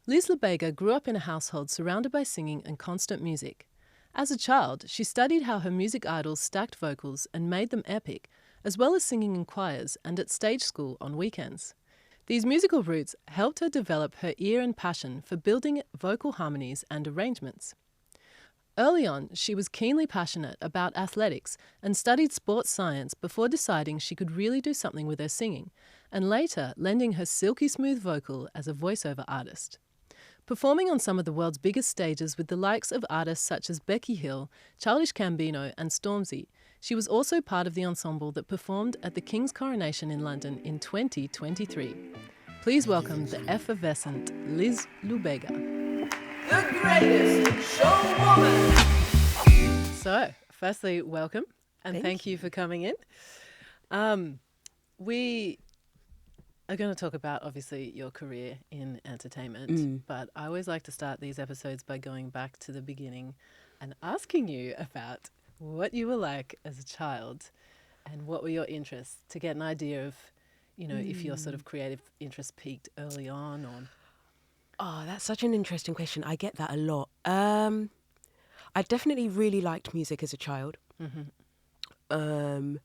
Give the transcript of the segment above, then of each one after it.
Liz Lubega grew up in a household surrounded by singing and constant music. As a child, she studied how her music idols stacked vocals and made them epic, as well as singing in choirs and at stage school on weekends. These musical roots helped her develop her ear and passion for building vocal harmonies and arrangements. Early on, she was keenly passionate about athletics and studied sports science before deciding she could really do something with her singing, and later lending her silky smooth vocal as a voiceover artist. Performing on some of the world's biggest stages with the likes of artists such as Becky Hill, Childish Gambino and Stormzy, she was also part of the ensemble that performed at the King's Coronation in London in 2023. Please welcome the effervescent Liz Lubega. The greatest showwoman. So, firstly, welcome and thank you for coming in. We are going to talk about, obviously, your career in entertainment, but I always like to start these episodes by going back to the beginning and asking you about what you were like as a child and what were your interests, to get an idea of, you know, if your sort of creative interest peaked early on or... Oh, that's such an interesting question. I get that a lot. I definitely really liked music as a child. My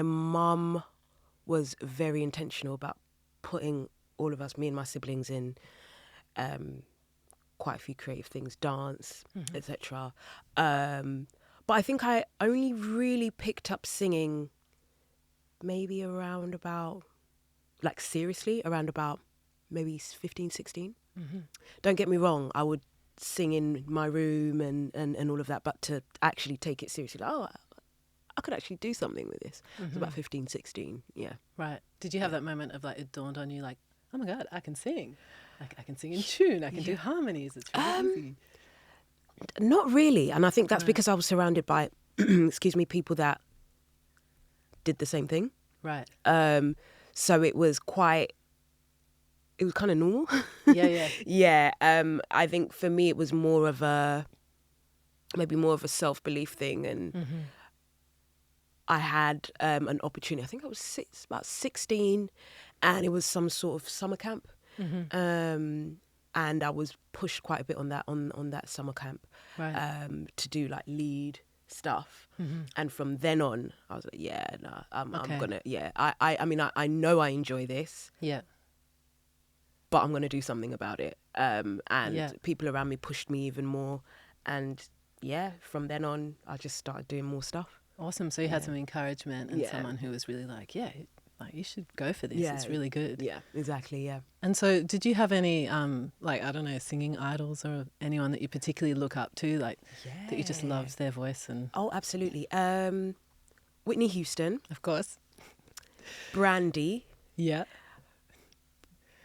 mum was very intentional about putting all of us, me and my siblings, in quite a few creative things, dance, etc. But I think I only really picked up singing maybe around about, like seriously, around about maybe 15, 16. Don't get me wrong, I would sing in my room and all of that, but to actually take it seriously, like, oh, I could actually do something with this. It was about 15, 16, yeah. Right. Did you have that moment of like, it dawned on you like, oh my God, I can sing. Like, I can sing in tune, I can do harmonies, it's really easy. Not really, and I think that's because I was surrounded by, people that did the same thing. Right. So it was kind of normal. Yeah. Yeah. I think for me it was more of a self-belief thing, and I had an opportunity. I think I was about 16, and it was some sort of summer camp. And I was pushed quite a bit on that summer camp, Right. to do like lead stuff. And from then on, I was like, I'm gonna, I know I enjoy this. Yeah. But I'm gonna do something about it. And people around me pushed me even more. And from then on, I just started doing more stuff. Awesome. So you had some encouragement and someone who was really like, you should go for this. It's really good. Yeah, exactly. Yeah. And so did you have any, singing idols or anyone that you particularly look up to, like that you just loved their voice? And Oh, absolutely. Whitney Houston. Of course. Brandy. Yeah.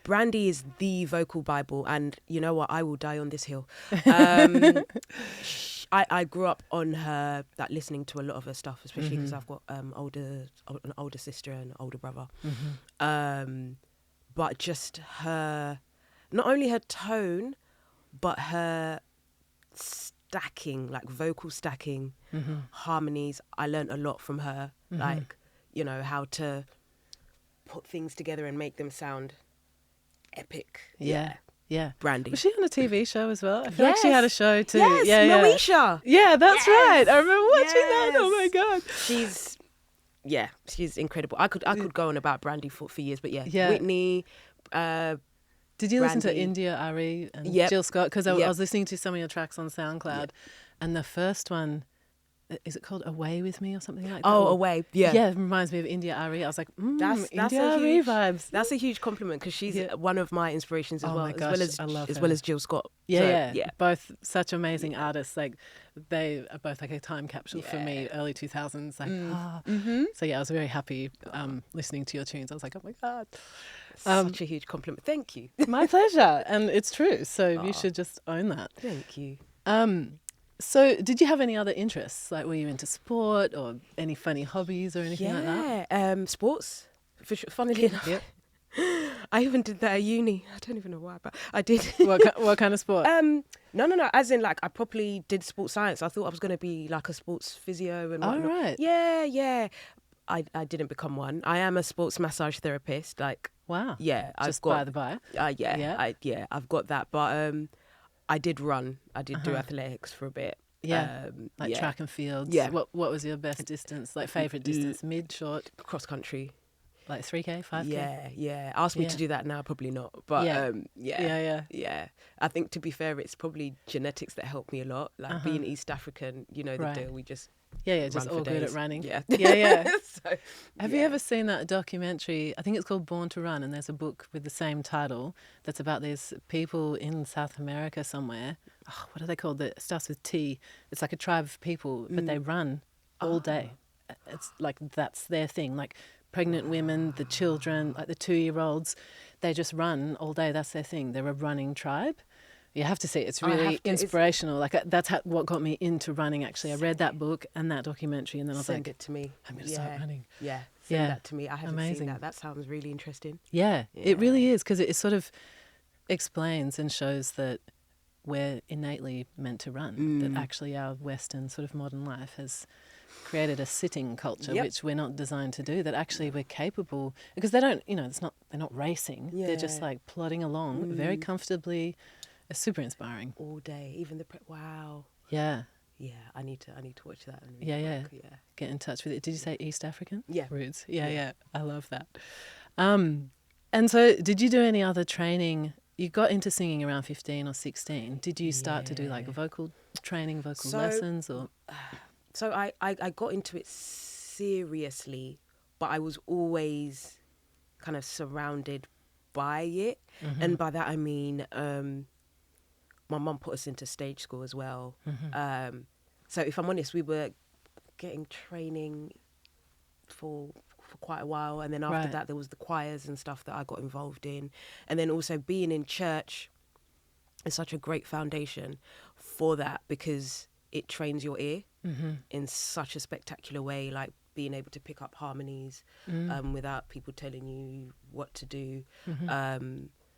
Brandy is the vocal Bible, and you know what? I will die on this hill. I grew up on her, like listening to a lot of her stuff, especially because I've got an older sister and an older brother. But just her, not only her tone, but her stacking, like vocal stacking, harmonies. I learned a lot from her, like, you know, how to put things together and make them sound epic. Yeah. Brandy. Was she on a TV show as well? I feel like she had a show too. Yes, Moesha. Yeah, that's right. I remember watching that. Oh my God. She's incredible. I could go on about Brandy for years, but Whitney. Did you listen to India Ari and Jill Scott? Because I was listening to some of your tracks on SoundCloud, and the first one, is it called Away With Me or something like that? Oh, Away, yeah. Yeah, it reminds me of India Ari. I was like, that's India Ari vibes. That's a huge compliment, because she's one of my inspirations as well. My gosh, as I love her. well as Jill Scott. Yeah. Both such amazing artists. Like, they are both like a time capsule for me, early 2000s. Like, So I was very happy listening to your tunes. I was like, oh my God. Such a huge compliment. Thank you. My pleasure. And it's true. So you should just own that. Thank you. So did you have any other interests? Like, were you into sport or any funny hobbies or anything like that? Yeah, sports. Funnily enough. Yep. I even did that at uni. I don't even know why, but I did. What kind of sport? No. As in, like, I properly did sports science. I thought I was going to be like a sports physio and whatnot. Oh, right. Yeah. I didn't become one. I am a sports massage therapist. Like, Wow. Yeah, Just by the by. I've got that. But I did run. I did do athletics for a bit. Yeah. Like track and fields. Yeah. What was your best distance? Like favourite distance? Mid, short? Cross country. Like 3K, 5K? Yeah. Ask me to do that now, probably not. But yeah. I think, to be fair, it's probably genetics that helped me a lot. Like being East African, you know the deal. We just just all good at running. Yeah. So, have you ever seen that documentary? I think it's called Born to Run, and there's a book with the same title that's about these people in South America somewhere. Oh, what are they called? It starts with T. It's like a tribe of people, but they run all day. It's like that's their thing. Like pregnant women, the children, like the 2-year-olds, they just run all day. That's their thing. They're a running tribe. You have to see it. It's really inspirational. Like that's what got me into running. Actually, I read that book and that documentary, and then I was like, "Send it to me. I'm going to start running." Yeah, send that to me. I haven't seen that. That sounds really interesting. Yeah, it really is, because it sort of explains and shows that we're innately meant to run. That actually our Western sort of modern life has created a sitting culture, which we're not designed to do. That actually we're capable, because they don't. They're not racing. They're just like plodding along very comfortably. It's super inspiring. All day, even the wow. Yeah. Yeah, I need to watch that. Yeah. Get in touch with it. Did you say East African? Yeah. Roots. Yeah. I love that. And so, did you do any other training? You got into singing around 15 or 16. Did you start to do like vocal training, vocal lessons, or? So I got into it seriously, but I was always kind of surrounded by it, and by that I mean. My mum put us into stage school as well. So if I'm honest, we were getting training for quite a while. And then after that, there was the choirs and stuff that I got involved in. And then also being in church is such a great foundation for that, because it trains your ear in such a spectacular way, like being able to pick up harmonies without people telling you what to do.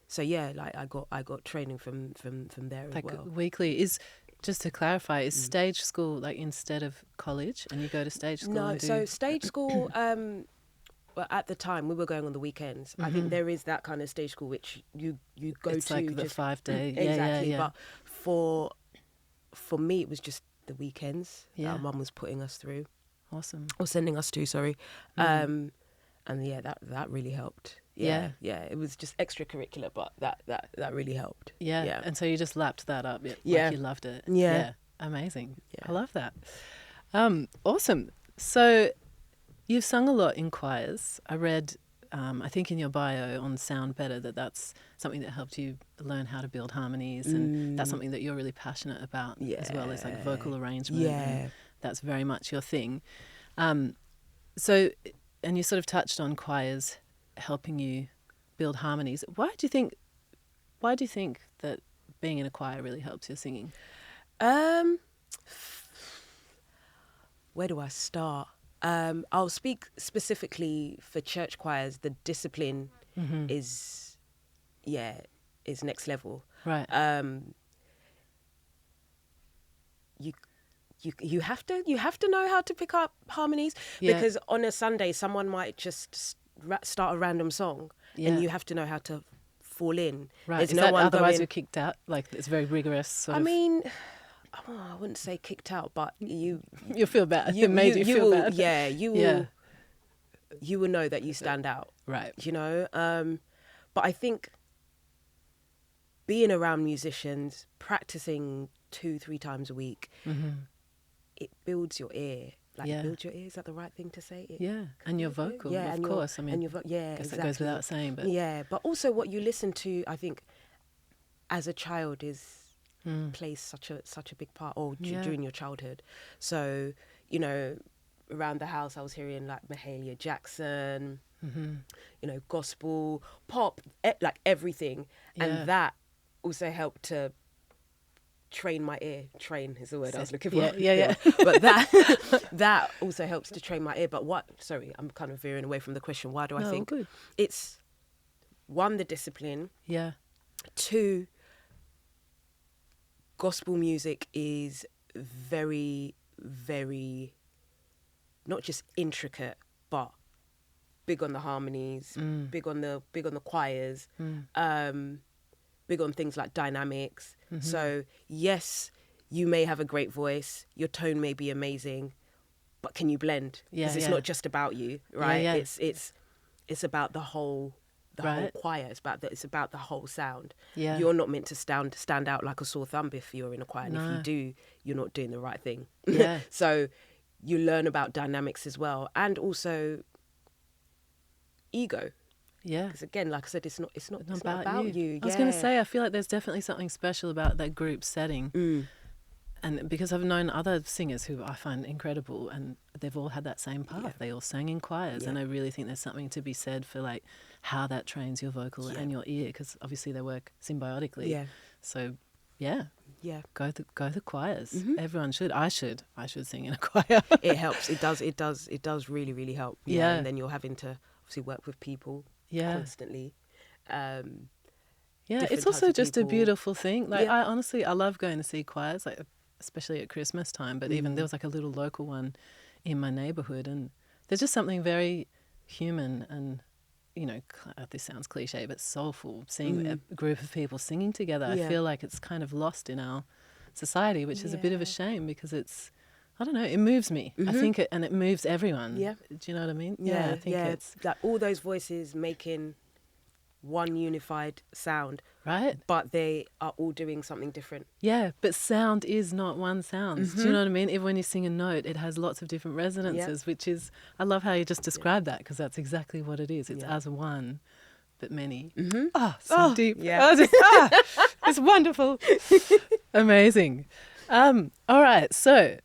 So yeah, like I got training from there as well. Weekly is, just to clarify, is stage school like instead of college, and you go to stage school? No, so stage school. Well, at the time we were going on the weekends. I think there is that kind of stage school which you go it's to. Like the just 5-day. Exactly. Yeah. But for me, it was just the weekends that our mum was putting us through. Awesome. Or sending us to. Sorry. And yeah, that really helped. Yeah, it was just extracurricular, but that really helped. Yeah. And so you just lapped that up. Like you loved it. Yeah. Amazing. Yeah. I love that. Awesome. So you've sung a lot in choirs. I read, I think in your bio on Sound Better, that's something that helped you learn how to build harmonies, and that's something that you're really passionate about as well as like vocal arrangement. And that's very much your thing. So, and you sort of touched on choirs helping you build harmonies. Why do you think that being in a choir really helps your singing? Where do I start? I'll speak specifically for church choirs. The discipline is next level. Right. You have to know how to pick up harmonies, because on a Sunday someone might just start a random song and you have to know how to fall in. Right. There's Is no that one otherwise going, you're kicked out? Like it's very rigorous. I mean, I wouldn't say kicked out, but you feel bad. It made you feel bad. Yeah, you will. You will know that you stand out. Right. You know. But I think being around musicians, practicing 2-3 times a week, it builds your ear. Build your ear, is that the right thing to say? And your vocal, of course. I mean, exactly. That goes without saying. But but also what you listen to, I think, as a child plays such a big part, or during your childhood. So, you know, around the house I was hearing like Mahalia Jackson, you know, gospel, pop, like everything. And that also helped to train my ear. Train is the word I was looking for. Yeah. But that also helps to train my ear. But sorry, I'm kind of veering away from the question. Why do I think good. It's 1, the discipline. Yeah. 2, gospel music is very, very not just intricate, but big on the harmonies, big on the choirs, big on things like dynamics. So yes, you may have a great voice, your tone may be amazing, but can you blend? Because it's not just about you, right? It's about the whole choir. It's about the whole sound. Yeah. You're not meant to stand out like a sore thumb if you're in a choir. And if you do, you're not doing the right thing. Yeah. So you learn about dynamics as well, and also ego. Yeah. Because again, like I said, it's not about you. I was going to say, I feel like there's definitely something special about that group setting. And because I've known other singers who I find incredible, and they've all had that same path. Yeah. They all sang in choirs, and I really think there's something to be said for like how that trains your vocal and your ear, because obviously they work symbiotically. Yeah. So, go to choirs. Everyone should. I should sing in a choir. It helps. It does really, really help. Yeah. And then you're having to obviously work with people constantly. It's also just a beautiful thing. Like I love going to see choirs, like especially at Christmas time. But even there was like a little local one in my neighbourhood, and there's just something very human and, you know, this sounds cliche, but soulful. Seeing a group of people singing together, I feel like it's kind of lost in our society, which is a bit of a shame, because it's, I don't know, it moves me. I think it moves everyone. Yeah. Do you know what I mean? Yeah, I think it's like all those voices making one unified sound, right? But they are all doing something different. Yeah, but sound is not one sound. Do you know what I mean? Even when you sing a note, it has lots of different resonances, which is, I love how you just described that, because that's exactly what it is. It's as one, but many. So deep. Yeah. It's wonderful. Amazing. All right, so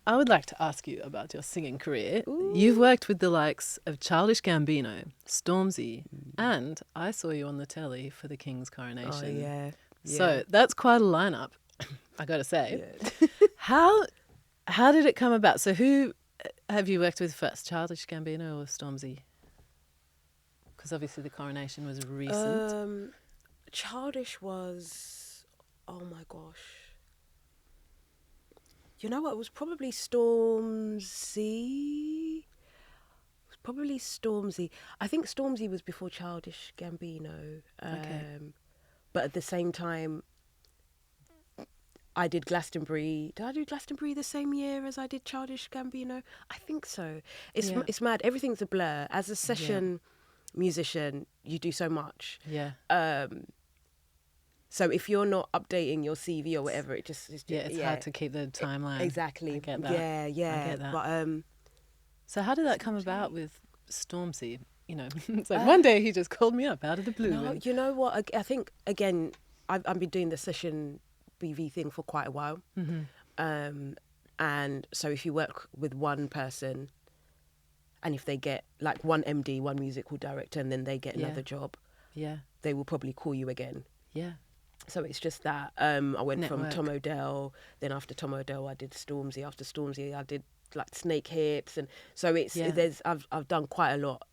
I would like to ask you about your singing career. Ooh. You've worked with the likes of Childish Gambino, Stormzy, and I saw you on the telly for the King's Coronation. Oh, yeah. So that's quite a lineup, I got to say. Yeah. How did it come about? So who have you worked with first, Childish Gambino or Stormzy? Because obviously the Coronation was recent. Childish was, oh my gosh. You know what? It was probably Stormzy. I think Stormzy was before Childish Gambino. But at the same time, I did Glastonbury. Did I do Glastonbury the same year as I did Childish Gambino? I think so. It's mad. Everything's a blur. As a session musician, you do so much. Yeah. So if you're not updating your CV or whatever, it's hard to keep the timeline. Exactly. I get that. Yeah. I get that. But so how did that come about with Stormzy? You know, it's like one day he just called me up out of the blue. No, you know what? I think again, I've been doing the session BV thing for quite a while, and so if you work with one person, and if they get like one MD, one musical director, and then they get another job, they will probably call you again. Yeah. So it's just that I went from Tom Odell, then after Tom Odell I did Stormzy, after Stormzy I did like Snake Hips, and so I've done quite a lot,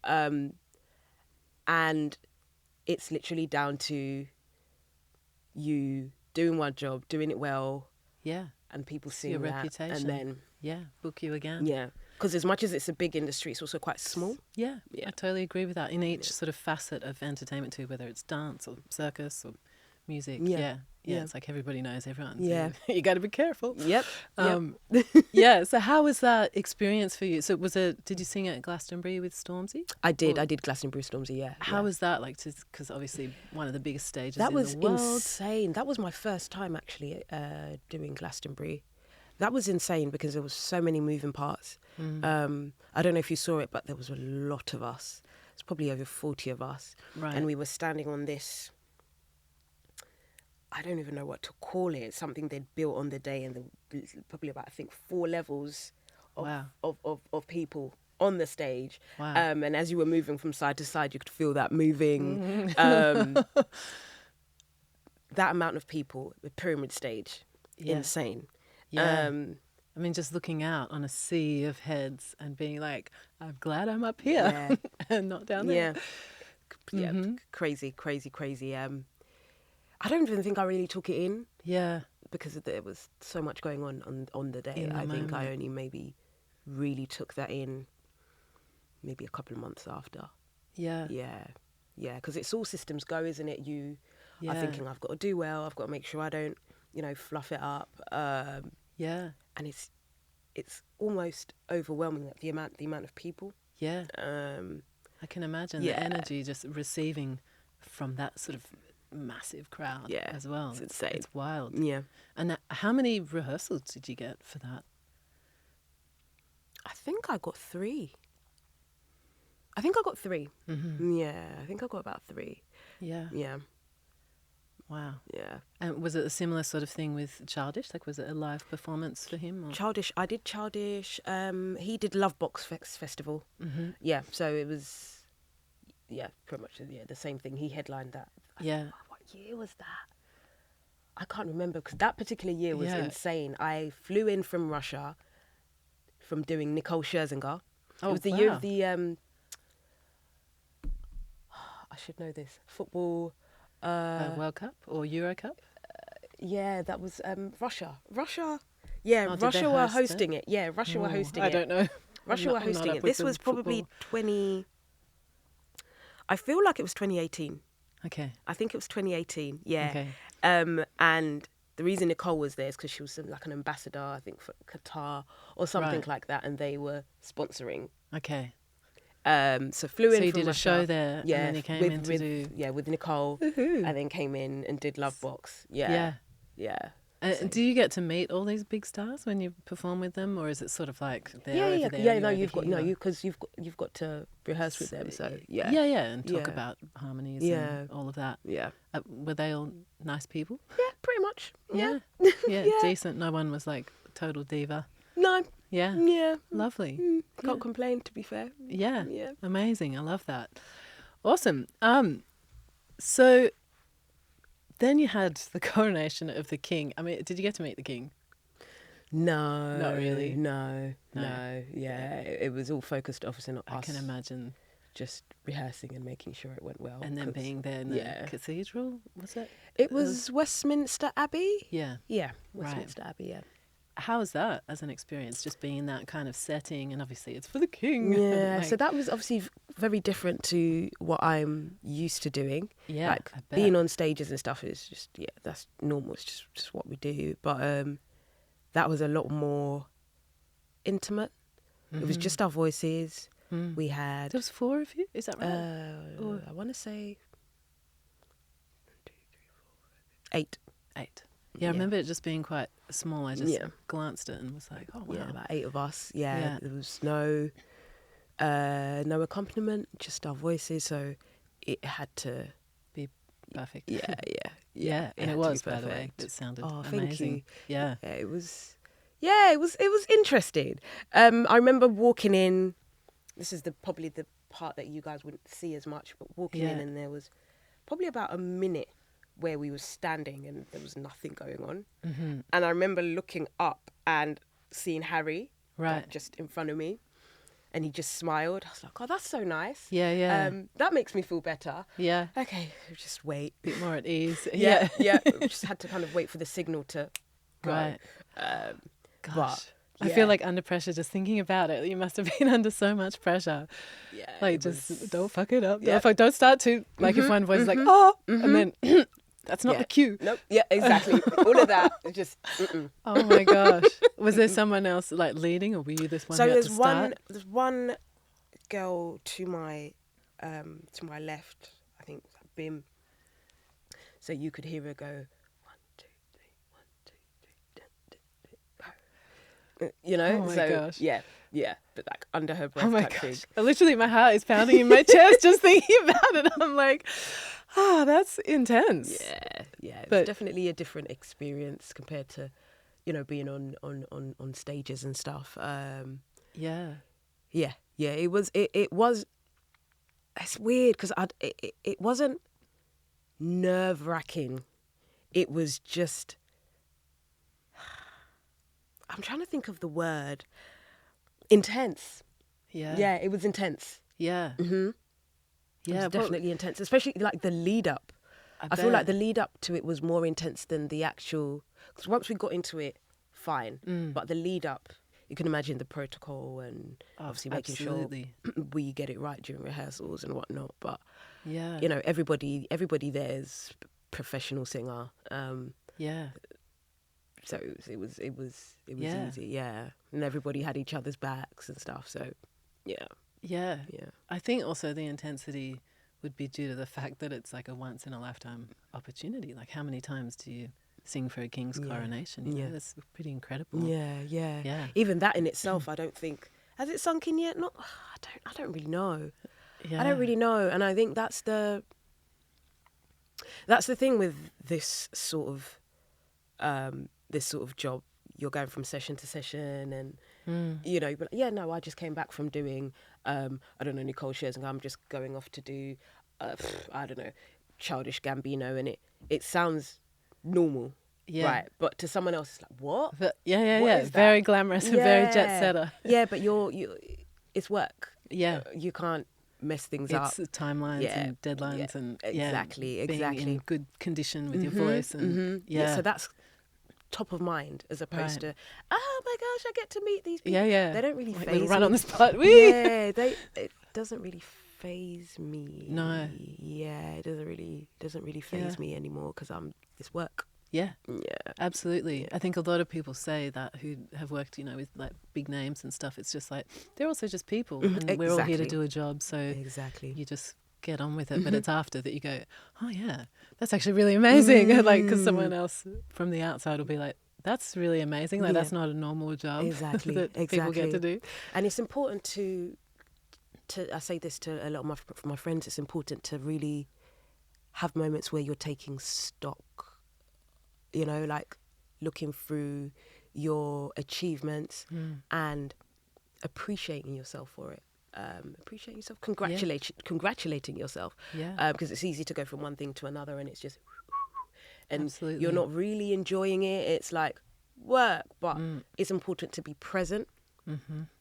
and it's literally down to you doing one job, doing it well, and people see your reputation, and then book you again. Yeah, because as much as it's a big industry, it's also quite small. Yeah, I totally agree with that. In each sort of facet of entertainment too, whether it's dance or circus or music. Yeah. It's like everybody knows everyone. So you got to be careful. Yep. So how was that experience for you? So did you sing at Glastonbury with Stormzy? I did Glastonbury Stormzy, yeah. How was that like? Because obviously one of the biggest stages in the world. That was insane. That was my first time actually doing Glastonbury. That was insane because there was so many moving parts. I don't know if you saw it, but there was a lot of us. It's probably over 40 of us. Right. And we were standing on this, I don't even know what to call it, something they'd built on the day, and probably about, I think, 4 levels of people on the stage. Wow. And as you were moving from side to side, you could feel that moving. That amount of people, the pyramid stage, insane. Yeah. I mean, just looking out on a sea of heads and being like, I'm glad I'm up here and not down there. Yeah, crazy. I don't even think I really took it in. Yeah. Because there was so much going on the day. I think I only maybe really took that in maybe a couple of months after. Yeah. Yeah, because it's all systems go, isn't it? You are Yeah. thinking, I've got to do well, I've got to make sure I don't, fluff it up. Yeah. And it's almost overwhelming, like the amount of people. Yeah. I can imagine the yeah. energy just receiving from that sort of massive crowd as well. It's insane. It's wild. Yeah. And how many rehearsals did you get for that? I think I got 3. Mm-hmm. Yeah, I think I got about 3. Yeah. Yeah. Wow. Yeah. And was it a similar sort of thing with Childish? Like, was it a live performance for him? Or? Childish, I did Childish. He did Love Box Festival. Mm-hmm. Yeah, so it was, pretty much the same thing. He headlined that. What year was that? I can't remember, because that particular year was insane. I flew in from Russia from doing Nicole Scherzinger. Oh, it was the year of the, I should know this, football. World Cup or Euro Cup? Yeah, that was Russia. Yeah, Oh, Russia were hosting it. Yeah, Russia were hosting it. I don't know. Russia were hosting it. This was probably 20... I feel like it was 2018. Okay. I think it was 2018, yeah. Okay. And the reason Nicole was there is because she was like an ambassador, I think, for Qatar or something like that, and they were sponsoring. Okay. So flew in So you from did Russia, a show there, and then you came in to do... Yeah, with Nicole, Woohoo. and then came in and did Love Box. Yeah. So. Do you get to meet all these big stars when you perform with them, or is it sort of like they're over there? Yeah. No, you've got to rehearse with them. So and talk about harmonies and all of that. Yeah. Were they all nice people? Yeah, pretty much. Yeah. Yeah, decent. No one was like total diva. No. Yeah. Yeah. Lovely. Can't complain, to be fair. Yeah. Yeah. Amazing. I love that. Awesome. So then you had the coronation of the king. I mean, did you get to meet the king? No. Not really? No. Yeah. It was all focused, obviously, on us. I can imagine. Just rehearsing and making sure it went well. And then being there in the cathedral, was it? It was Westminster Abbey. Yeah. Yeah, Westminster Abbey, yeah. How was that as an experience, just being in that kind of setting? And obviously it's for the king. Yeah, so that was obviously very different to what I'm used to doing. Yeah, like being on stages and stuff is just, that's normal. It's just what we do. But that was a lot more intimate. It was just our voices. We had... There was 4 of you? Is that right? I want to say 8. 8. Yeah, I remember it just being quite small. I just glanced at it and was like, oh, wow. Yeah, about 8 of us. Yeah. There was no accompaniment, just our voices. So it had to... be perfect. Yeah. And it was, by the way. It sounded amazing. Thank you. Yeah. It was interesting. I remember walking in... This is probably the part that you guys wouldn't see as much, but walking in and there was probably about a minute where we were standing and there was nothing going on. Mm-hmm. And I remember looking up and seeing Harry like, just in front of me, and he just smiled. I was like, oh, that's so nice. Yeah. That makes me feel better. Yeah. Okay, just wait. A bit more at ease. Yeah. We just had to kind of wait for the signal to go. Right. Gosh. But, I feel like under pressure, just thinking about it, you must have been under so much pressure. Yeah. Like, just don't fuck it up. Yeah. Don't start to, like, if one voice is like, and then that's not the cue. Nope. Yeah, exactly. All of that. Just, Oh my gosh. Was there someone else, like, leading, or were you this one so who had to start? there's one girl to my left, I think, Bim. So you could hear her go, 1, 2, 3, 1, 2, 3, you know, oh my so gosh. yeah, but like under her breath. Oh my type gosh! thing. Literally, my heart is pounding in my chest just thinking about it. I'm like, that's intense. Yeah. It's definitely a different experience compared to, being on stages and stuff. Yeah. It was. It was. It's weird because it wasn't nerve-wracking. It was just. I'm trying to think of the word. Intense. Yeah. Yeah, it was intense. Yeah. Mm-hmm. Yeah, it was definitely intense, especially like the lead up. I feel like the lead up to it was more intense than the actual. Because once we got into it, fine. But the lead up, you can imagine the protocol and obviously making sure we get it right during rehearsals and whatnot. But you know, everybody there's professional singer. So it was easy, and everybody had each other's backs and stuff. So yeah. I think also the intensity would be due to the fact that it's like a once in a lifetime opportunity. Like, how many times do you sing for a King's Coronation? You know, that's pretty incredible. Yeah. Even that in itself, I don't think, has it sunk in yet? Not. I don't really know. I don't really know, and I think that's the thing with this sort of job. You're going from session to session, and you know, but I just came back from doing I don't know, Nicole shares, and I'm just going off to do I don't know, Childish Gambino, and it sounds normal, right? But to someone else, it's like, what? But, very glamorous and very jet setter. Yeah, but you it's work. Yeah, you can't mess things up. It's timelines and deadlines and exactly being in good condition with your voice and so that's top of mind as opposed to, oh my gosh, I get to meet these people. They don't really faze me. Right on the spot. It doesn't really faze me. No. It doesn't really faze me anymore because it's work. Yeah, absolutely. I think a lot of people say that who have worked, you know, with like big names and stuff. It's just like they're also just people, and we're all here to do a job. So you just get on with it. But it's after that you go, oh yeah, that's actually really amazing. Like, because someone else from the outside will be like, that's really amazing. Like that's not a normal job that people get to do. And it's important to I say this to a lot of my friends. It's important to really have moments where you're taking stock. You know, like looking through your achievements and appreciating yourself for it. Appreciating yourself, congratulating yourself. Because it's easy to go from one thing to another and it's just... And you're not really enjoying it. It's like work, but it's important to be present,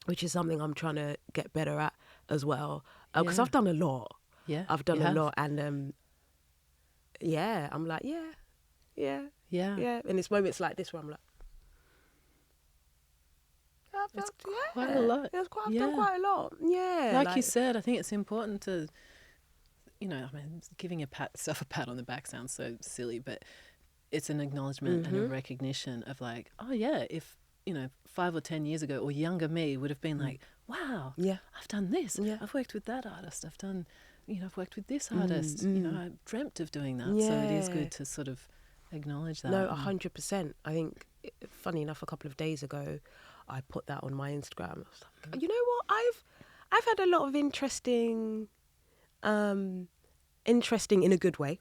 which is something I'm trying to get better at as well. Because I've done a lot. I've done a lot and I'm like, and it's moments like this where I'm like, it's quite a lot. I've done quite a lot. Like you said, I think it's important to, you know, I mean, giving yourself a pat on the back sounds so silly, but it's an acknowledgement and a recognition of like, oh yeah, if, you know, 5 or 10 years ago or younger me would have been like, wow, I've done this. I've worked with that artist. I've done, you know, I've worked with this artist. You know, I dreamt of doing that. So it is good to sort of acknowledge that. No, 100%. I think, funny enough, a couple of days ago, I put that on my Instagram. I was like, you know what? I've had a lot of interesting in a good way,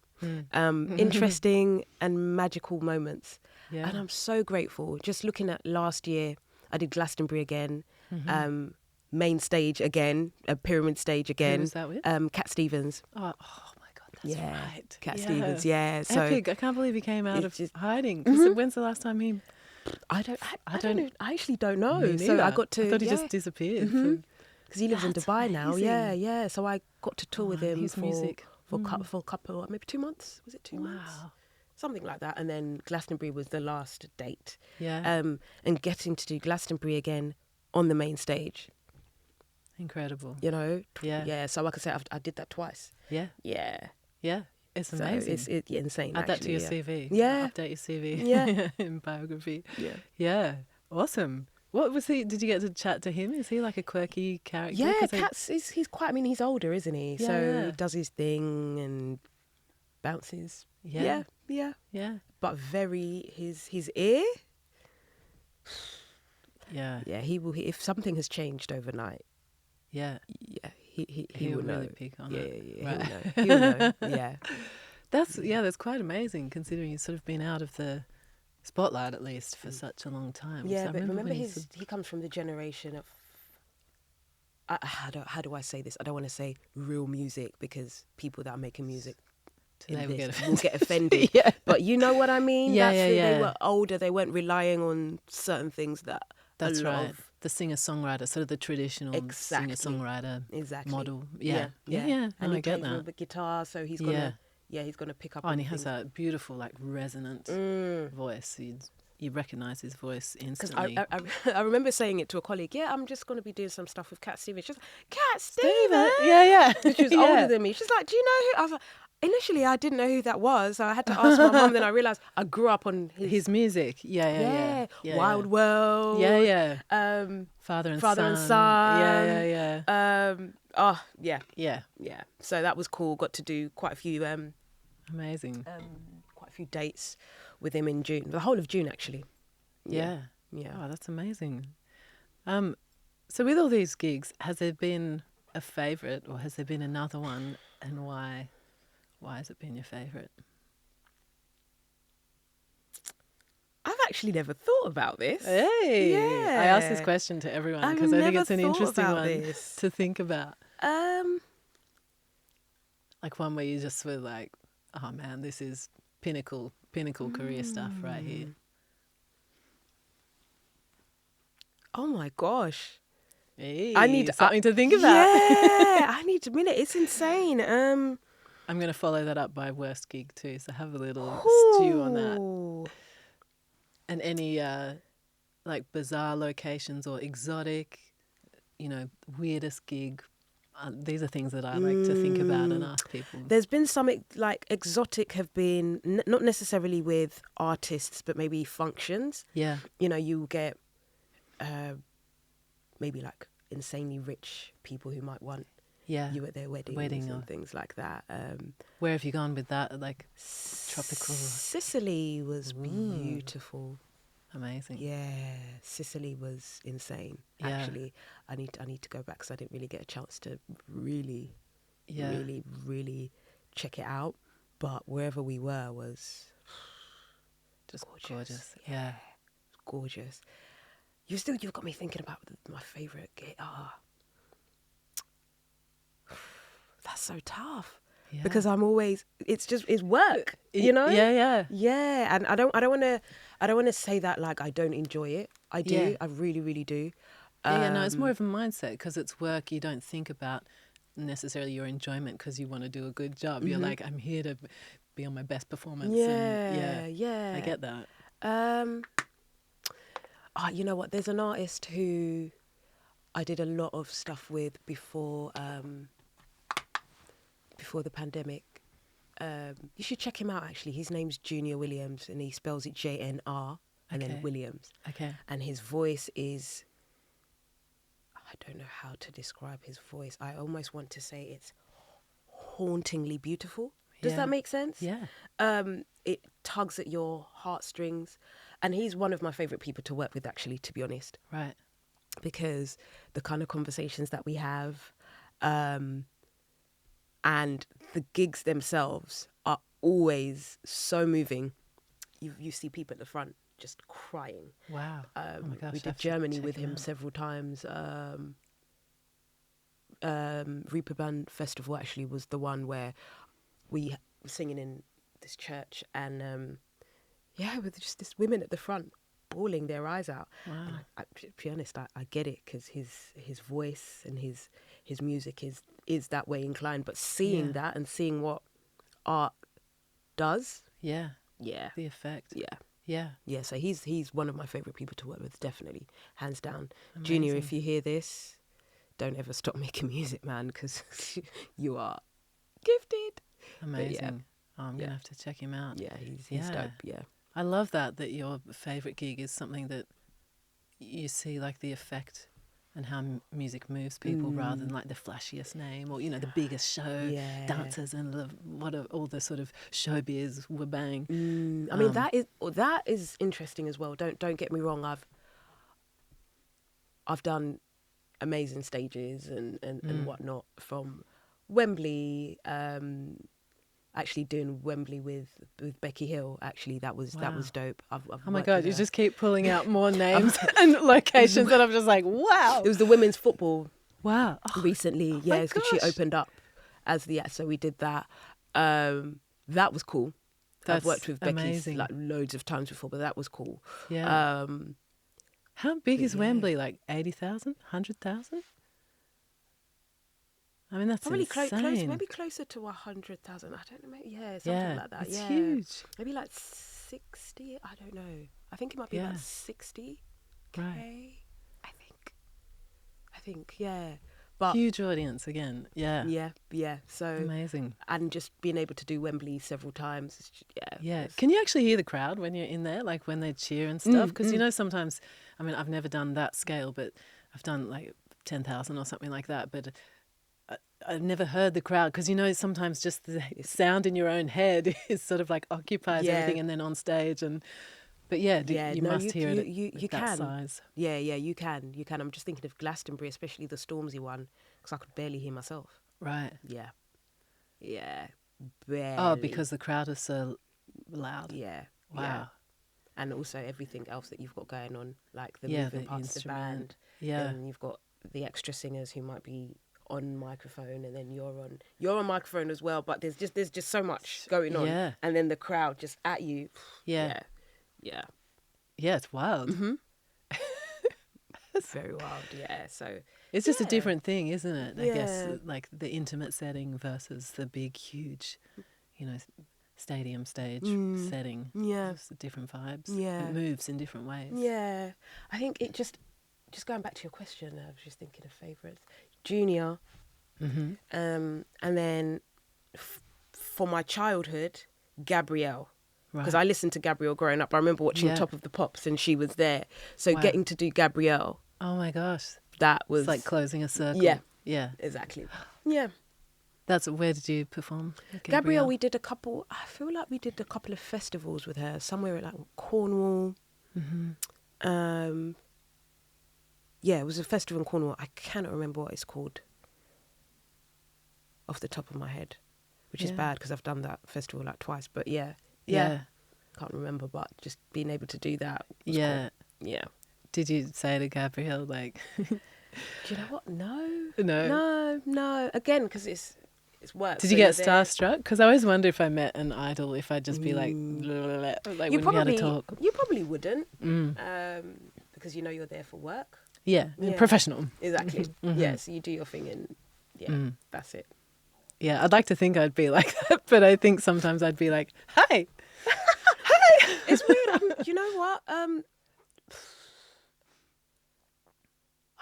interesting and magical moments. And I'm so grateful. Just looking at last year, I did Glastonbury again, main stage again, pyramid stage again. Who was that with? Cat Stevens. Oh my God, that's right. Cat Stevens, So epic. I can't believe he came out of hiding. Because when's the last time he... I actually don't know. So I got to... I thought he just disappeared. Because he lives in Dubai now. Yeah. So I got to tour with him his music. for a couple, maybe 2 months. Was it 2 months? Something like that. And then Glastonbury was the last date. And getting to do Glastonbury again on the main stage. Incredible. You know? So like I said, I did that twice. Yeah. It's amazing. So it's insane. Add that to your CV. Yeah. Update your CV. In biography. Yeah. Awesome. What was he? Did you get to chat to him? Is he like a quirky character? Yeah, he's quite. I mean, he's older, isn't he? Yeah, so he does his thing and bounces. Yeah. But very his ear. Yeah. He will. If something has changed overnight. Yeah. He will really know. pick on it. Right. He'll know. Yeah. That's quite amazing considering he's sort of been out of the spotlight at least for such a long time. Yeah, so but remember he comes from the generation of how do I say this? I don't want to say real music because people that are making music will get offended. But you know what I mean? They were older, they weren't relying on certain things that That's right. The singer-songwriter, sort of the traditional singer-songwriter model. Yeah. And I he get plays that. with the guitar, so he's gonna he's gonna pick up. And he has that beautiful, like resonant voice. you recognise his voice Because instantly. I remember saying it to a colleague, yeah, I'm just going to be doing some stuff with Cat Stevens. She's like, Cat Stevens? Yeah. And she was Yeah. older than me. She's like, do you know who? I was like, initially, I didn't know who that was. So I had to ask my mum. Then I realised I grew up on his music. Yeah. Wild World. Yeah. Father and Son. Yeah. Yeah. So that was cool. Got to do quite a few Amazing. quite a few dates with him in June. The whole of June, actually. Yeah. Yeah. Oh, that's amazing. So with all these gigs, has there been a favourite, or has there been another one, and why? Why has it been your favourite? I've actually never thought about this. Hey, Yeah. I ask this question to everyone because I think it's an interesting one this. to think about. Like one where you just were like, oh man, this is pinnacle career stuff right here. Oh my gosh. Hey, I need something to think about. Yeah, I need a minute. It's insane. I'm going to follow that up by worst gig too, so have a little stew on that. And any like bizarre locations or exotic, weirdest gig. These are things that I like to think about and ask people. There's been some like exotic have been not necessarily with artists, but maybe functions. Yeah. You get maybe like insanely rich people who might want you at their weddings and things like that. Where have you gone with that? Like tropical? Sicily was beautiful. Amazing. Yeah, Sicily was insane. Yeah. Actually, I need to go back because I didn't really get a chance to really check it out. But wherever we were was just gorgeous. Yeah. Yeah. Gorgeous. You've got me thinking about my favourite gig. That's so tough. Yeah. Because I'm always it's work, Yeah. And I don't want to say that like I don't enjoy it. I do. Yeah. I really, really do. No, it's more of a mindset because it's work. You don't think about necessarily your enjoyment because you want to do a good job. Mm-hmm. You're like, I'm here to be on my best performance. Yeah. I get that. You know what? There's an artist who I did a lot of stuff with before the pandemic. You should check him out, actually. His name's Junior Williams, and he spells it JNR and then Williams. Okay. And his voice is... I don't know how to describe his voice. I almost want to say it's hauntingly beautiful. Does that make sense? Yeah. It tugs at your heartstrings. And he's one of my favourite people to work with, actually, to be honest. Right. Because the kind of conversations that we have... and the gigs themselves are always so moving. You see people at the front just crying. Wow. Oh my gosh, we did Germany with him several times. Reeperbahn Festival actually was the one where we were singing in this church and with just this women at the front bawling their eyes out. Wow. And to be honest, I get it because his voice and his music is that way inclined. But seeing that and seeing what art does, the effect, so he's one of my favorite people to work with, definitely, hands down. Amazing. Junior, if you hear this, don't ever stop making music, man, because you are gifted. Amazing. I'm gonna have to check him out. Yeah, he's dope. Yeah. I love that your favourite gig is something that you see like the effect and how music moves people rather than like the flashiest name or, the biggest show, dancers and all the sort of showbiz wabang. I mean, that is interesting as well. Don't get me wrong. I've done amazing stages and whatnot from Wembley, actually doing Wembley with Becky Hill. Actually, that was dope. I've oh my God, you just keep pulling out more names and locations that I'm just like, wow. It was the women's football. Wow. Recently, because she opened up as so we did that. That was cool. I've worked with Becky like loads of times before, but that was cool. Yeah. How big is Wembley? Like 80,000, 100,000? I mean, that's probably insane. Maybe closer to 100,000. I don't know. Maybe, something like that. It's huge. Maybe like 60. I don't know. I think it might be about 60K. Right. I think, yeah. But huge audience again. Yeah. Yeah. So amazing. And just being able to do Wembley several times. Yeah. Can you actually hear the crowd when you're in there, like when they cheer and stuff? Because you know, sometimes, I mean, I've never done that scale, but I've done like 10,000 or something like that. But I've never heard the crowd, because you know, sometimes just the sound in your own head is sort of like occupies everything, and then on stage But you must hear it at that size. Yeah, you can. I'm just thinking of Glastonbury, especially the Stormzy one, because I could barely hear myself. Right. Yeah, barely. Oh, because the crowd is so loud. Yeah. Wow. Yeah. And also everything else that you've got going on, like the moving parts of the band. Yeah. And you've got the extra singers who might be on microphone, and then you're on microphone as well. But there's just so much going on. Yeah. And then the crowd just at you. Yeah. Yeah. Yeah, it's wild. Mm-hmm. It's very wild, yeah. So it's just a different thing, isn't it? I guess, Yeah. like the intimate setting versus the big, huge, you know, stadium stage setting. Yeah. It's different vibes. Yeah. It moves in different ways. Yeah. I think it just going back to your question, I was just thinking of favourites. Junior. Mm-hmm. And then for my childhood, Gabrielle. Because Right. I listened to Gabrielle growing up. I remember watching Top of the Pops and she was there. So Wow. getting to do Gabrielle, Oh my gosh. that was... It's like closing a circle. Yeah. Yeah. Exactly. Yeah. Where did you perform? Gabrielle, we did I feel like we did a couple of festivals with her, somewhere at like Cornwall. Mm-hmm. Yeah, it was a festival in Cornwall. I cannot remember what it's called off the top of my head, which is bad because I've done that festival like twice. But yeah. Can't remember, but just being able to do that was cool. Yeah. Did you say to Gabrielle, like... Do you know what? No. No. Again, because it's work. Did so you get you're there. starstruck? Because I always wonder if I met an idol, if I'd just be like You wouldn't be able to talk. You probably wouldn't, because you know you're there for work. Yeah. Professional. Exactly. Yeah, so you do your thing and that's it. Yeah, I'd like to think I'd be like that, but I think sometimes I'd be like, "Hi." It's weird. You know what?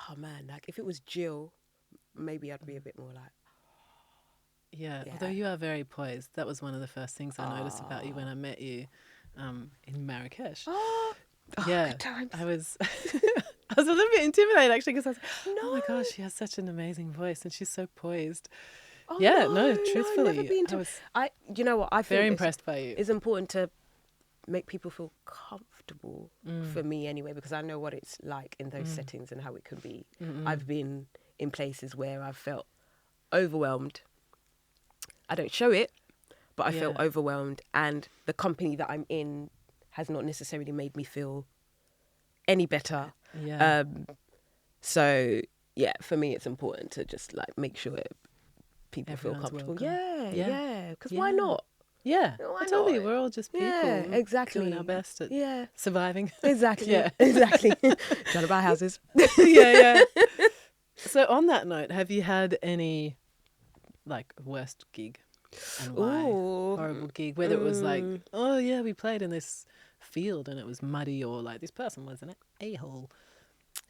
Oh man, like if it was Jill, maybe I'd be a bit more like. Yeah, although you are very poised. That was one of the first things I noticed about you when I met you in Marrakesh. Yeah, good times. I was I was a little bit intimidated actually, because I was like, oh my gosh, she has such an amazing voice and she's so poised. Oh, yeah, no, truthfully, never been I was you know what? I feel very impressed by you. It's important to make people feel comfortable for me anyway, because I know what it's like in those settings and how it can be. I've been in places where I've felt overwhelmed. I don't show it, but I felt overwhelmed, and the company that I'm in has not necessarily made me feel any better. Yeah. So yeah, for me it's important to just like make sure people Everyone's feel comfortable. welcome. Yeah. Because why not? Yeah, Why totally. not? We're all just people. Yeah, exactly. Doing our best at Yeah, surviving. exactly. Yeah. Exactly. Trying to buy houses. yeah. So on that note, have you had any like worst gig and why? Ooh. Horrible gig, whether it was like, oh yeah, we played in this field and it was muddy, or like this person was an a-hole.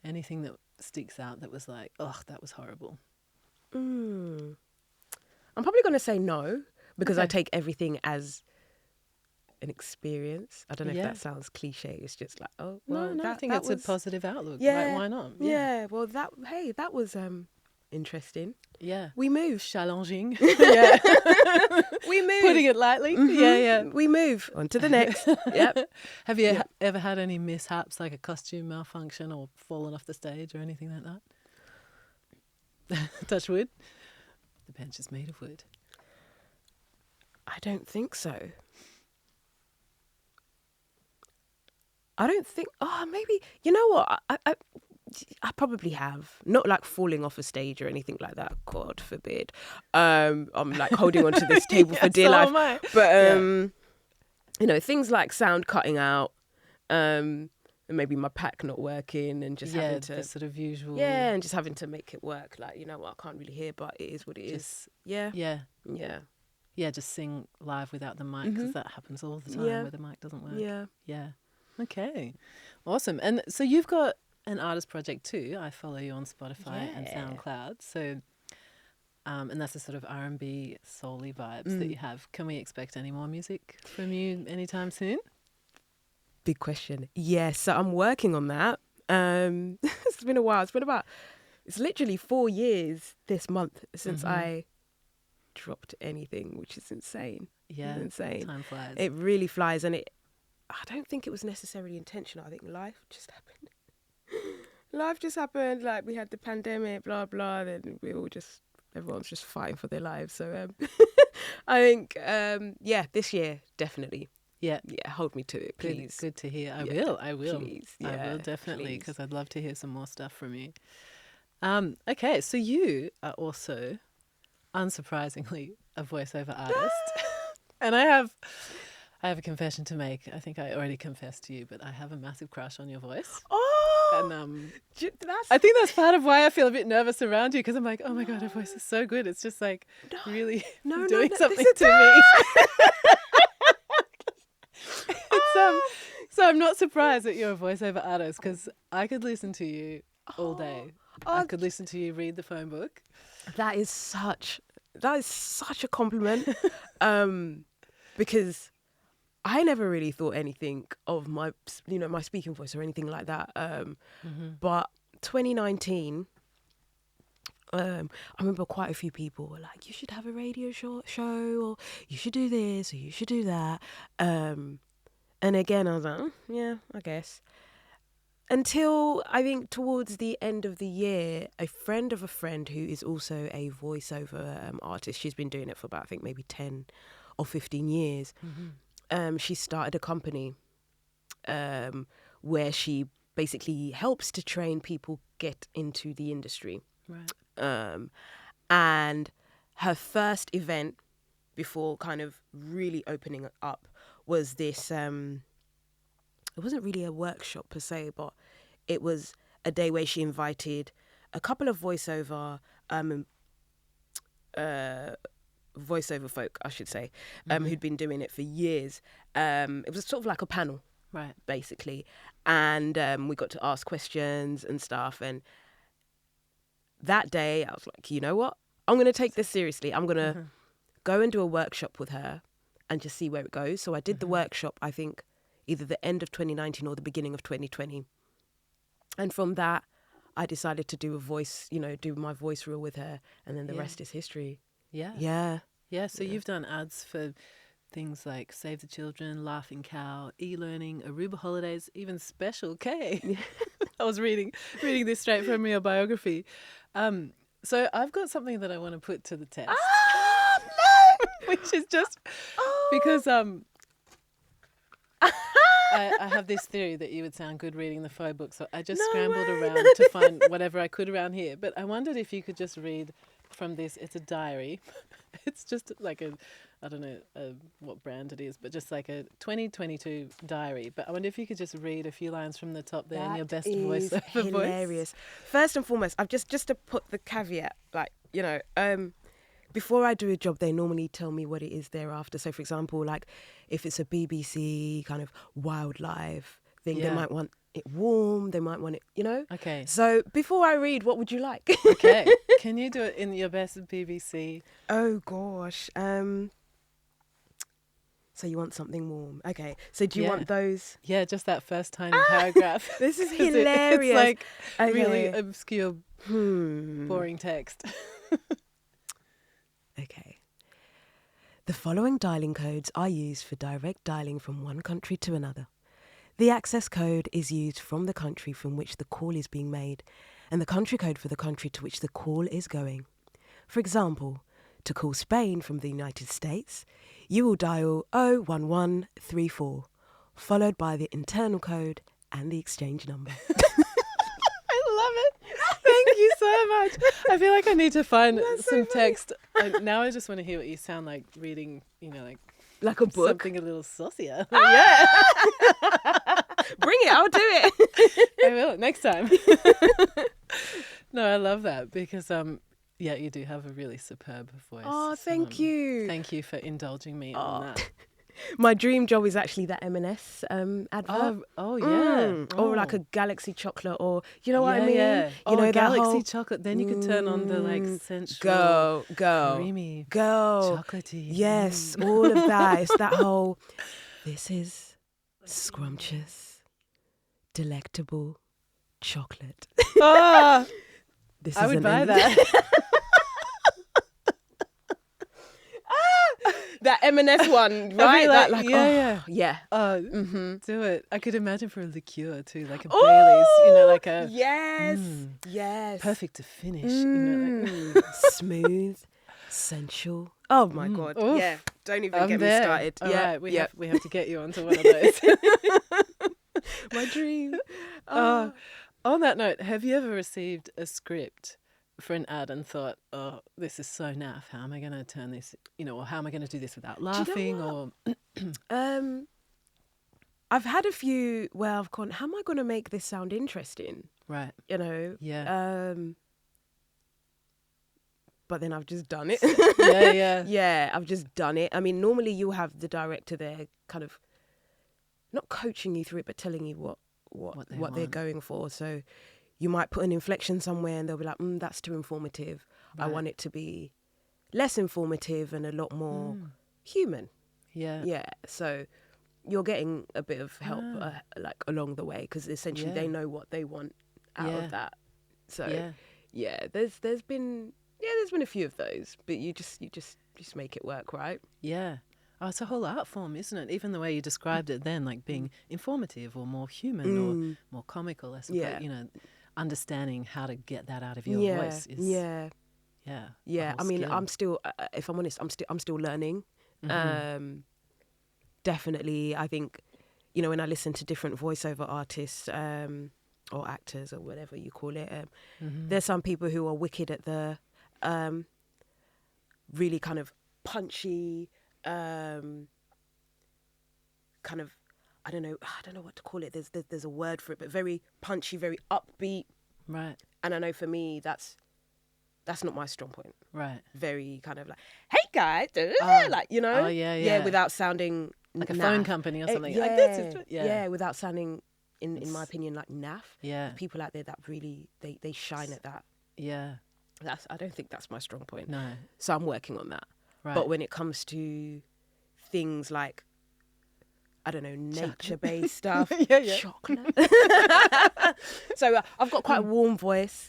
Anything that sticks out that was like, oh, that was horrible. I'm probably going to say no, because I take everything as an experience. I don't know if that sounds cliche. It's just like, oh, well, no, I think it's a positive outlook. Yeah, Like, why not? Yeah. Well, that was interesting. Yeah. We move. Challenging. Yeah. We move. Putting it lightly. Yeah. We move on to the next. Yep. Have you ever had any mishaps, like a costume malfunction or fallen off the stage or anything like that? Touch wood. The bench is made of wood. I don't think so. I don't think. Oh, maybe. You know what? I probably have. Not like falling off a stage or anything like that. God forbid. I'm like holding onto this table for dear life. Am I. But you know, things like sound cutting out, and maybe my pack not working, and just having to the sort of usual. Yeah, and just having to make it work. Like, you know what? I can't really hear, but it is what it is. Yeah. Yeah. Yeah. Yeah, just sing live without the mic, because that happens all the time where the mic doesn't work. Yeah. Yeah. Okay. Awesome. And so you've got an artist project too. I follow you on Spotify and SoundCloud. So, and that's the sort of R&B soul-y vibes that you have. Can we expect any more music from you anytime soon? Big question. Yes, so I'm working on that. It's been a while. It's literally 4 years this month since I dropped anything, which is insane. Yeah, it's insane. Time flies. It really flies, and I don't think it was necessarily intentional. I think life just happened. Like, we had the pandemic, blah blah. Then everyone's just fighting for their lives. So I think this year definitely. Yeah, hold me to it, please. Good to hear. I will. Please. I will definitely, because I'd love to hear some more stuff from you. Okay, so you are also, unsurprisingly, a voiceover artist. And I have a confession to make. I think I already confessed to you, but I have a massive crush on your voice. Oh! And I think that's part of why I feel a bit nervous around you, because I'm like, oh my God, her voice is so good. It's just like really doing something to me. So I'm not surprised that you're a voiceover artist, because I could listen to you all day. I could listen to you read the phone book. That is such a compliment, because I never really thought anything of my speaking voice or anything like that. But 2019, I remember quite a few people were like, "You should have a radio show, or you should do this, or you should do that." And again, I was like, yeah, I guess. Until I think towards the end of the year, a friend of a friend who is also a voiceover artist, she's been doing it for about, I think, maybe 10 or 15 years. She started a company where she basically helps to train people get into the industry. Right. And her first event before kind of really opening it up was this, it wasn't really a workshop per se, but it was a day where she invited a couple of voiceover folk, I should say, who'd been doing it for years. It was sort of like a panel, right, basically. And we got to ask questions and stuff. And that day I was like, you know what? I'm going to take this seriously. I'm going to go and do a workshop with her and just see where it goes. So I did the workshop, I think, either the end of 2019 or the beginning of 2020. And from that, I decided to do do my voice reel with her. And then the rest is history. Yeah. So you've done ads for things like Save the Children, Laughing Cow, e-learning, Aruba Holidays, even Special K. I was reading this straight from your biography. So I've got something that I want to put to the test. No! Which is just because I have this theory that you would sound good reading the phone book, so I just scrambled around to find whatever I could around here. But I wondered if you could just read from this. It's a diary. It's just like I don't know what brand it is, but just like a 2022 diary. But I wonder if you could just read a few lines from the top there in your best voiceover voice. Hilarious. First and foremost, I've just to put the caveat, before I do a job, they normally tell me what it is thereafter. So, for example, like if it's a BBC kind of wildlife thing, they might want it warm, they might want it, Okay. So before I read, what would you like? Okay. Can you do it in your best BBC? Oh, gosh. So you want something warm. Okay. So do you want those? Yeah, just that first tiny paragraph. This is hilarious. It's like really obscure, boring text. Okay. The following dialing codes are used for direct dialing from one country to another. The access code is used from the country from which the call is being made, and the country code for the country to which the call is going. For example, to call Spain from the United States, you will dial 01134, followed by the internal code and the exchange number. I love it. Thank you so much. I feel like I need to find some text. Now I just want to hear what you sound like reading, like a book. Something a little saucier. Yeah. Bring it, I'll do it. I will, next time. No, I love that because Yeah, you do have a really superb voice. Oh, thank you. Thank you for indulging me on that. My dream job is actually that M&S advert. Oh yeah. Or like a Galaxy chocolate, or you know what I mean? Yeah. You know, Galaxy that whole chocolate. Then you could turn on the like sensual, creamy, chocolatey. Yes, all of that. It's that whole. This is scrumptious, delectable chocolate. Oh, This I is would buy that. That M&S one, right? Yeah. Oh, Mm-hmm. do it. I could imagine for a liqueur too, like a Baileys, you know, like a yes, perfect to finish, you know, like smooth, sensual. Oh my God, Oof. yeah! Don't even get there. me started. All yeah, right, we have to get you onto one of those. My dream. On that note, have you ever received a script for an ad and thought, oh, this is so naff, how am I going to turn this, you know, or how am I going to do this without laughing? Or I've had a few where I've gone, how am I going to make this sound interesting? right, You know? yeah, But then I've just done it. yeah. Yeah, I've just done it. I mean, normally you have the director there kind of not coaching you through it, but telling you what they're going for. So you might put an inflection somewhere and they'll be like, that's too informative. Right. I want it to be less informative and a lot more human. Yeah. Yeah. So you're getting a bit of help like along the way, because essentially they know what they want out of that. So there's been a few of those, but you just make it work, right? Yeah. Oh, it's a whole art form, isn't it? Even the way you described it then, like being informative or more human or more comical, I suppose. You know, understanding how to get that out of your voice is yeah. I mean, skill. I'm still, if I'm honest, I'm still learning. Mm-hmm. Definitely, I think, you know, when I listen to different voiceover artists or actors or whatever you call it, there's some people who are wicked at the really kind of punchy. Kind of, I don't know what to call it. There's a word for it, but very punchy, very upbeat. Right. And I know for me, that's not my strong point. Right. Very kind of like, hey guys, like, you know. Oh yeah. Without sounding like a phone company or something. Yeah, like this is, without sounding, in my opinion, like naff. Yeah. People out there that really they shine at that. Yeah. I don't think that's my strong point. No. So I'm working on that. Right. But when it comes to things like, I don't know, nature-based stuff, chocolate. So I've got quite a warm voice,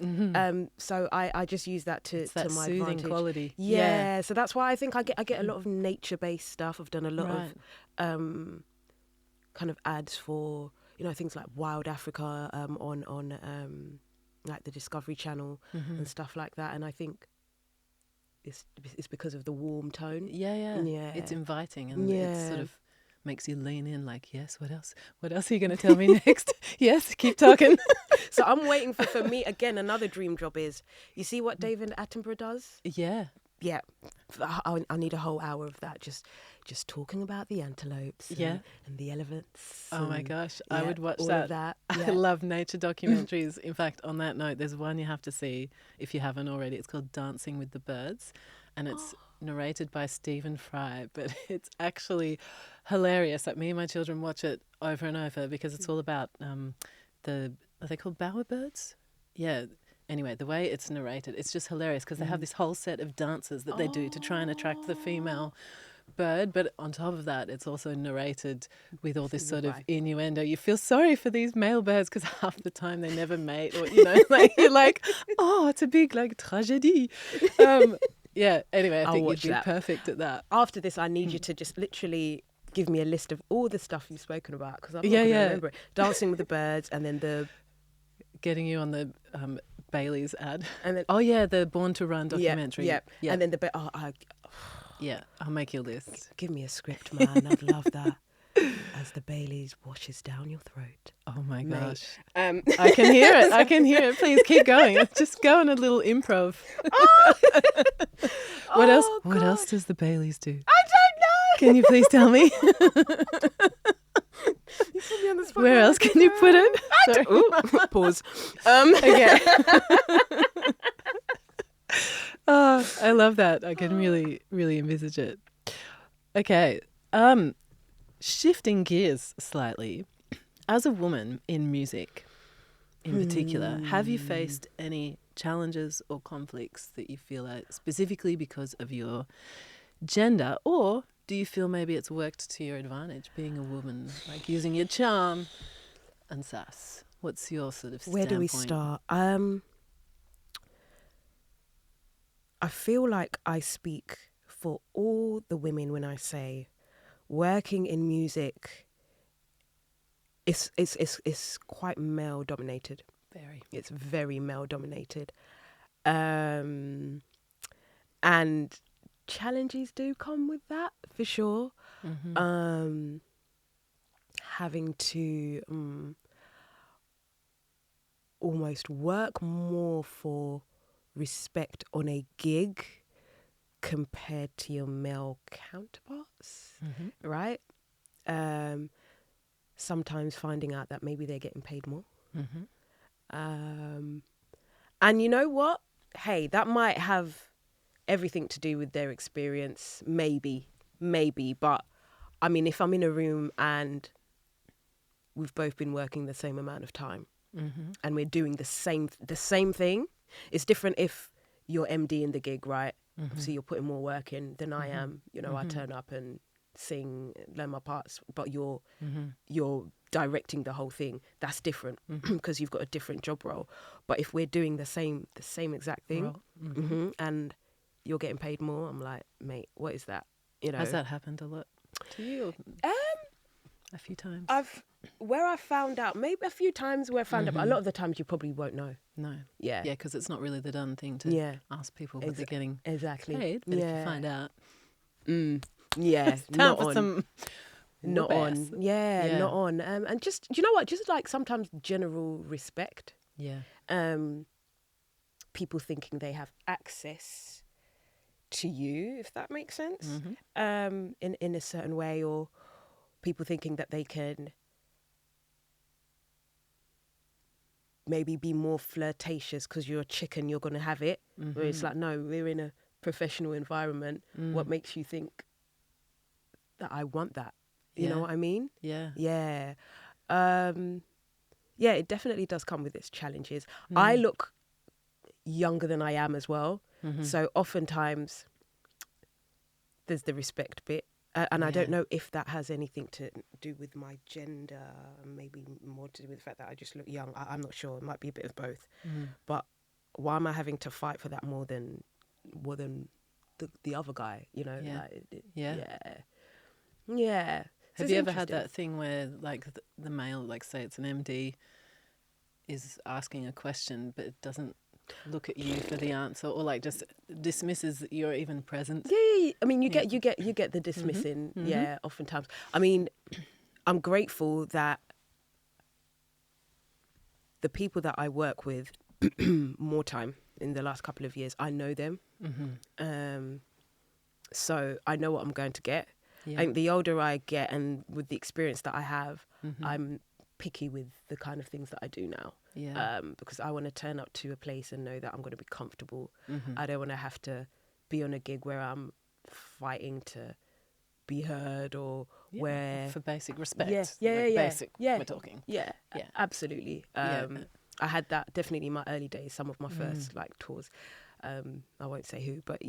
so I just use that to my soothing advantage. Quality. Yeah, so that's why I think I get a lot of nature-based stuff. I've done a lot of kind of ads for, you know, things like Wild Africa on like the Discovery Channel and stuff like that, and I think it's because of the warm tone. Yeah. It's inviting and it sort of makes you lean in, like, yes, what else are you going to tell me next? Yes, keep talking. So I'm waiting for me, again, another dream job is, you see what David Attenborough does? Yeah. I need a whole hour of that, just talking about the antelopes and the elephants. Oh my gosh, I would watch all that. Of that. I love nature documentaries. In fact, on that note, there's one you have to see if you haven't already. It's called Dancing with the Birds, and it's narrated by Stephen Fry, but it's actually hilarious. Like, me and my children watch it over and over because it's all about are they called bowerbirds? Yeah. Anyway, the way it's narrated, it's just hilarious because they have this whole set of dances that they do to try and attract the female bird. But on top of that, it's also narrated with all this sort of innuendo. You feel sorry for these male birds because half the time they never mate, or, you know, like, you're like, oh, it's a big, like, tragedy. Anyway, I think you'd be perfect at that. After this, I need you to just literally give me a list of all the stuff you've spoken about, because I'm not going to remember it. Dancing with the Birds, and then the... Getting you on the Bailey's ad. And then, the Born to Run documentary. Yeah. And then I'll make your list. Give me a script, man. I'd love that. As the Baileys washes down your throat. Oh my gosh. I can hear it. Please keep going. Just go on a little improv. What else does the Baileys do? I don't know. Can you please tell me? You put me on the spot. Where else can you put it? Pause. Okay. love that. I can really, really envisage it. Okay. Shifting gears slightly. As a woman in music in particular, have you faced any challenges or conflicts that you feel like specifically because of your gender, or do you feel maybe it's worked to your advantage being a woman, like using your charm and sass? What's your sort of Where standpoint? do we start? I feel like I speak for all the women when I say working in music it's quite male dominated. Very. It's very male dominated. And challenges do come with that for sure. Mm-hmm. Having to almost work more for respect on a gig compared to your male counterparts, right? Sometimes finding out that maybe they're getting paid more. And you know what? Hey, that might have everything to do with their experience, maybe. But I mean, if I'm in a room and we've both been working the same amount of time and we're doing the same thing, it's different if you're MD in the gig, right? Obviously, you're putting more work in than I am. You know, I turn up and sing, learn my parts, but you're directing the whole thing. That's different because you've got a different job role. But if we're doing the same exact thing, and you're getting paid more, I'm like, mate, what is that? You know, has that happened a lot to you? A few times. Where I found out, maybe a few times where I found out, but a lot of the times you probably won't know. No. Yeah. Yeah, because it's not really the done thing to ask people what they're getting paid. But if you find out, yeah, it's time for some not on. ass. Not on. And just, you know what? Just like sometimes general respect. Yeah. People thinking they have access to you, if that makes sense, in a certain way, or people thinking that they can maybe be more flirtatious because you're a chicken, you're going to have it. Where it's like, no, we're in a professional environment. What makes you think that I want that? You know what I mean? Yeah. Yeah. Yeah, it definitely does come with its challenges. I look younger than I am as well. So oftentimes there's the respect bit. And I don't know if that has anything to do with my gender, maybe more to do with the fact that I just look young. I'm not sure. It might be a bit of both. But why am I having to fight for that more than the other guy? You know? Yeah. Yeah. So Have you ever had that thing where, like, the male, like, say it's an MD, is asking a question but it doesn't look at you for the answer, or like just dismisses that you're even present? Yeah. I mean, you get the dismissing. Yeah, oftentimes. I mean, I'm grateful that the people that I work with more time in the last couple of years, I know them. So I know what I'm going to get. I think the older I get and with the experience that I have, I'm picky with the kind of things that I do now. Because I want to turn up to a place and know that I'm going to be comfortable. I don't want to have to be on a gig where I'm fighting to be heard or where... For basic respect. Basic, we're talking. Yeah, absolutely. I had that definitely in my early days, some of my first like tours. I won't say who, but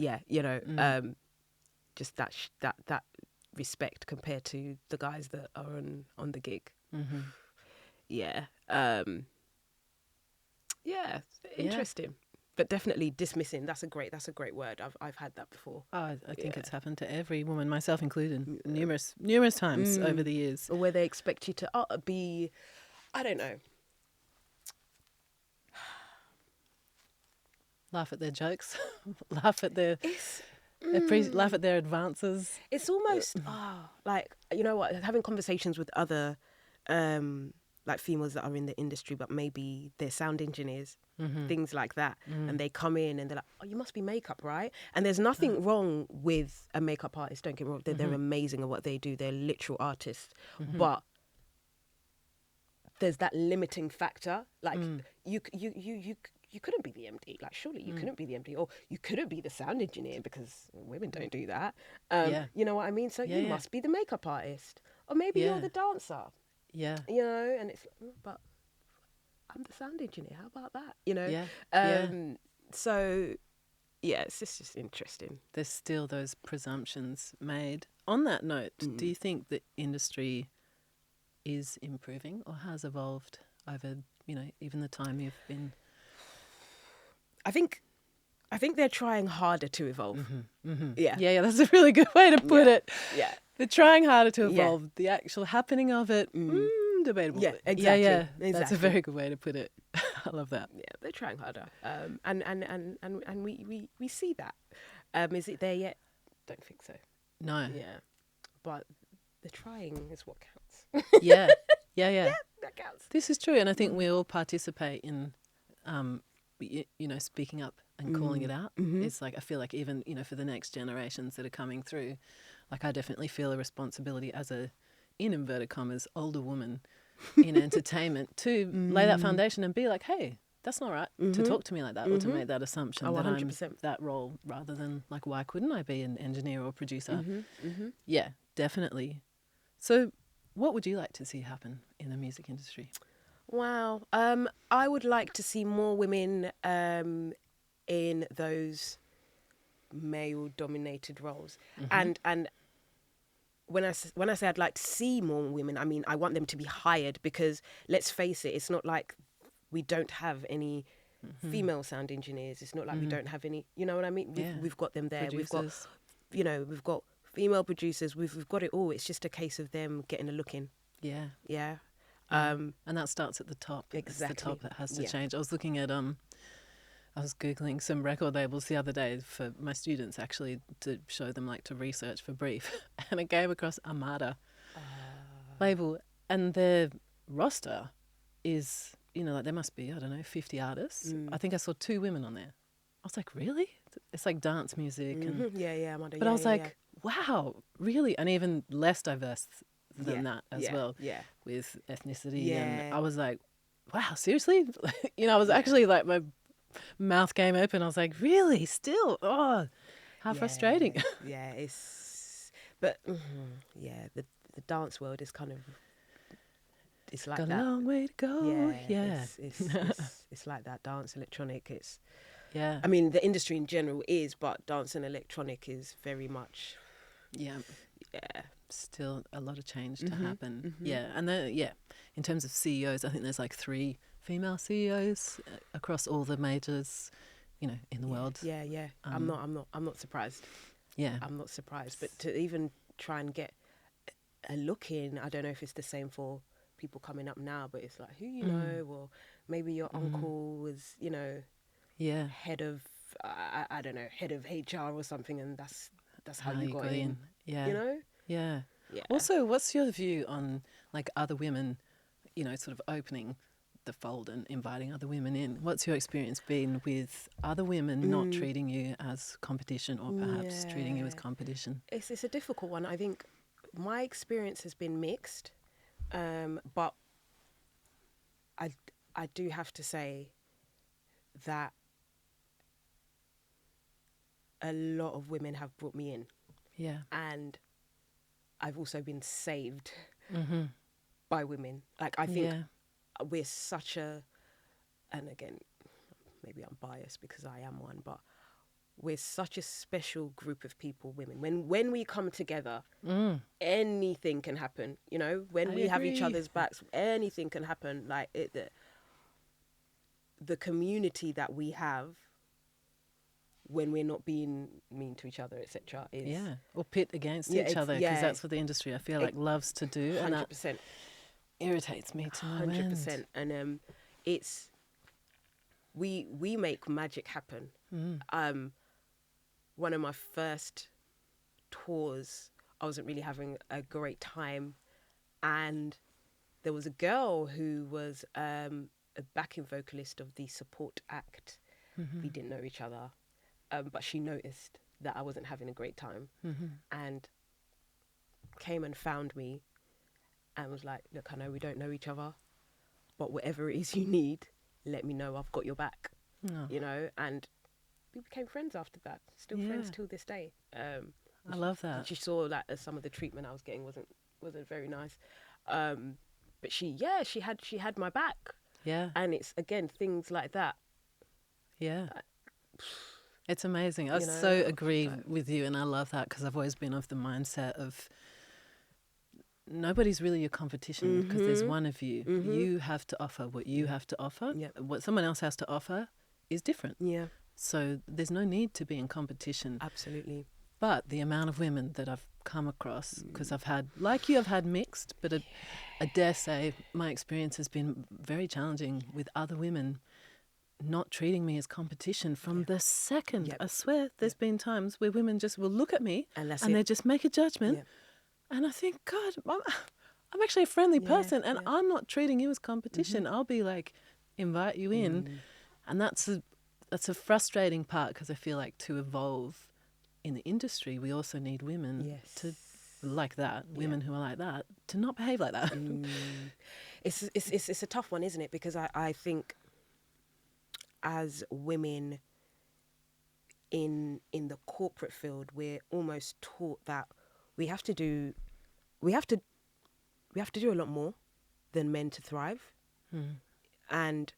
just that respect compared to the guys that are on the gig. Interesting. But definitely dismissing, that's a great word. I've had that before. I think it's happened to every woman, myself included, numerous times over the years. Or where they expect you to be, I don't know. Laugh at their jokes, laugh at their laugh at their advances. It's almost like, you know what, having conversations with other like females that are in the industry, but maybe they're sound engineers, things like that. And they come in and they're like, oh, you must be makeup, right? And there's nothing wrong with a makeup artist, don't get me wrong. They're amazing at what they do. They're literal artists. But there's that limiting factor. Like you you couldn't be the MD. Like, surely you couldn't be the MD, or you couldn't be the sound engineer because women don't do that. You know what I mean? So you must be the makeup artist, or maybe you're the dancer. Yeah. You know, and it's like, but I'm the sound engineer. How about that? You know? Yeah. So, yeah, it's just interesting. There's still those presumptions made. On that note, do you think the industry is improving or has evolved over, you know, even the time you've been? I think they're trying harder to evolve. Yeah, that's a really good way to put it. Yeah. They're trying harder to evolve. The actual happening of it, debatable. Yeah, exactly. Yeah. That's a very good way to put it. I love that. Yeah, they're trying harder. And we see that. Is it there yet? Don't think so. No. Yeah. But the trying is what counts. Yeah, that counts. This is true, and I think we all participate in, you know, speaking up and calling it out. It's like, I feel like even, you know, for the next generations that are coming through, like I definitely feel a responsibility as a, in inverted commas, older woman in entertainment to lay that foundation and be like, hey, that's not right to talk to me like that or to make that assumption that 100%. I'm that role, rather than like, why couldn't I be an engineer or producer? Yeah, definitely. So what would you like to see happen in the music industry? Wow. I would like to see more women in those male-dominated roles. And when I say I'd like to see more women, I mean I want them to be hired, because let's face it, it's not like we don't have any female sound engineers. It's not like we don't have any, you know what I mean? We've got them there. Producers. We've got female producers. We've got it all. It's just a case of them getting a look in. Yeah. Yeah. And that starts at the top. Exactly. It's the top that has to change. I was looking at I was Googling some record labels the other day for my students, actually, to show them, like, to research for brief. And I came across Armada label, and their roster is, you know, like, there must be, I don't know, 50 artists. I think I saw 2 women on there. I was like, really? It's like dance music. And, Armada. but I was like, wow, really? And even less diverse than that as well, with ethnicity. And I was like, wow, seriously? You know, I was actually like, my mouth came open. I was like, really? Still? Oh, how frustrating. But the dance world is kind of, it's like got that. a long way to go. It's like that. Dance, electronic, it's, yeah. I mean, the industry in general is, but dance and electronic is very much, still a lot of change to happen. And in terms of CEOs, I think there's like 3 female CEOs across all the majors, you know, in the world. I'm not surprised. I'm not surprised. But to even try and get a look in, I don't know if it's the same for people coming up now, but it's like, who you know, or maybe your uncle was, you know, head of I don't know, head of HR or something, and that's how you got in. Yeah. You know? Yeah. Also, what's your view on, like, other women, you know, sort of opening the fold and inviting other women in? What's your experience been with other women not treating you as competition, or perhaps treating you as competition? It's a difficult one. I think my experience has been mixed, but I do have to say that a lot of women have brought me in. Yeah. And I've also been saved by women. Like, I think we're such a, and again, maybe I'm biased because I am one, but we're such a special group of people, women. When we come together, anything can happen, you know? When we have each other's backs, anything can happen. Like, the community that we have when we're not being mean to each other, etc. is or pit against each other, because that's what the industry, I feel like, loves to do, 100%. And that irritates me to no 100%. End. And it's we make magic happen. One of my first tours, I wasn't really having a great time, and there was a girl who was a backing vocalist of the support act. We didn't know each other. But she noticed that I wasn't having a great time and came and found me and was like, look, I know we don't know each other, but whatever it is you need, let me know. I've got your back. No. you know, and we became friends after that. Still friends till this day. I love that. She saw that as some of the treatment I was getting wasn't very nice, but she had my back. Yeah. And it's again things like that. Yeah. It's amazing. I so agree with you, and I love that because I've always been of the mindset of nobody's really your competition because there's one of you. You have to offer what you have to offer. What someone else has to offer is different. Yeah. So there's no need to be in competition. Absolutely. But the amount of women that I've come across, because I've had, like you, I've had mixed, but I dare say my experience has been very challenging with other women not treating me as competition from the second. I swear there's been times where women just will look at me and they just make a judgment. And I think, God, I'm actually a friendly person and I'm not treating you as competition. I'll be like, invite you in. And that's a frustrating part because I feel like to evolve in the industry, we also need women to like that, women who are like that, to not behave like that. It's a tough one, isn't it? Because I think as women in the corporate field, we're almost taught that we have to do a lot more than men to thrive. And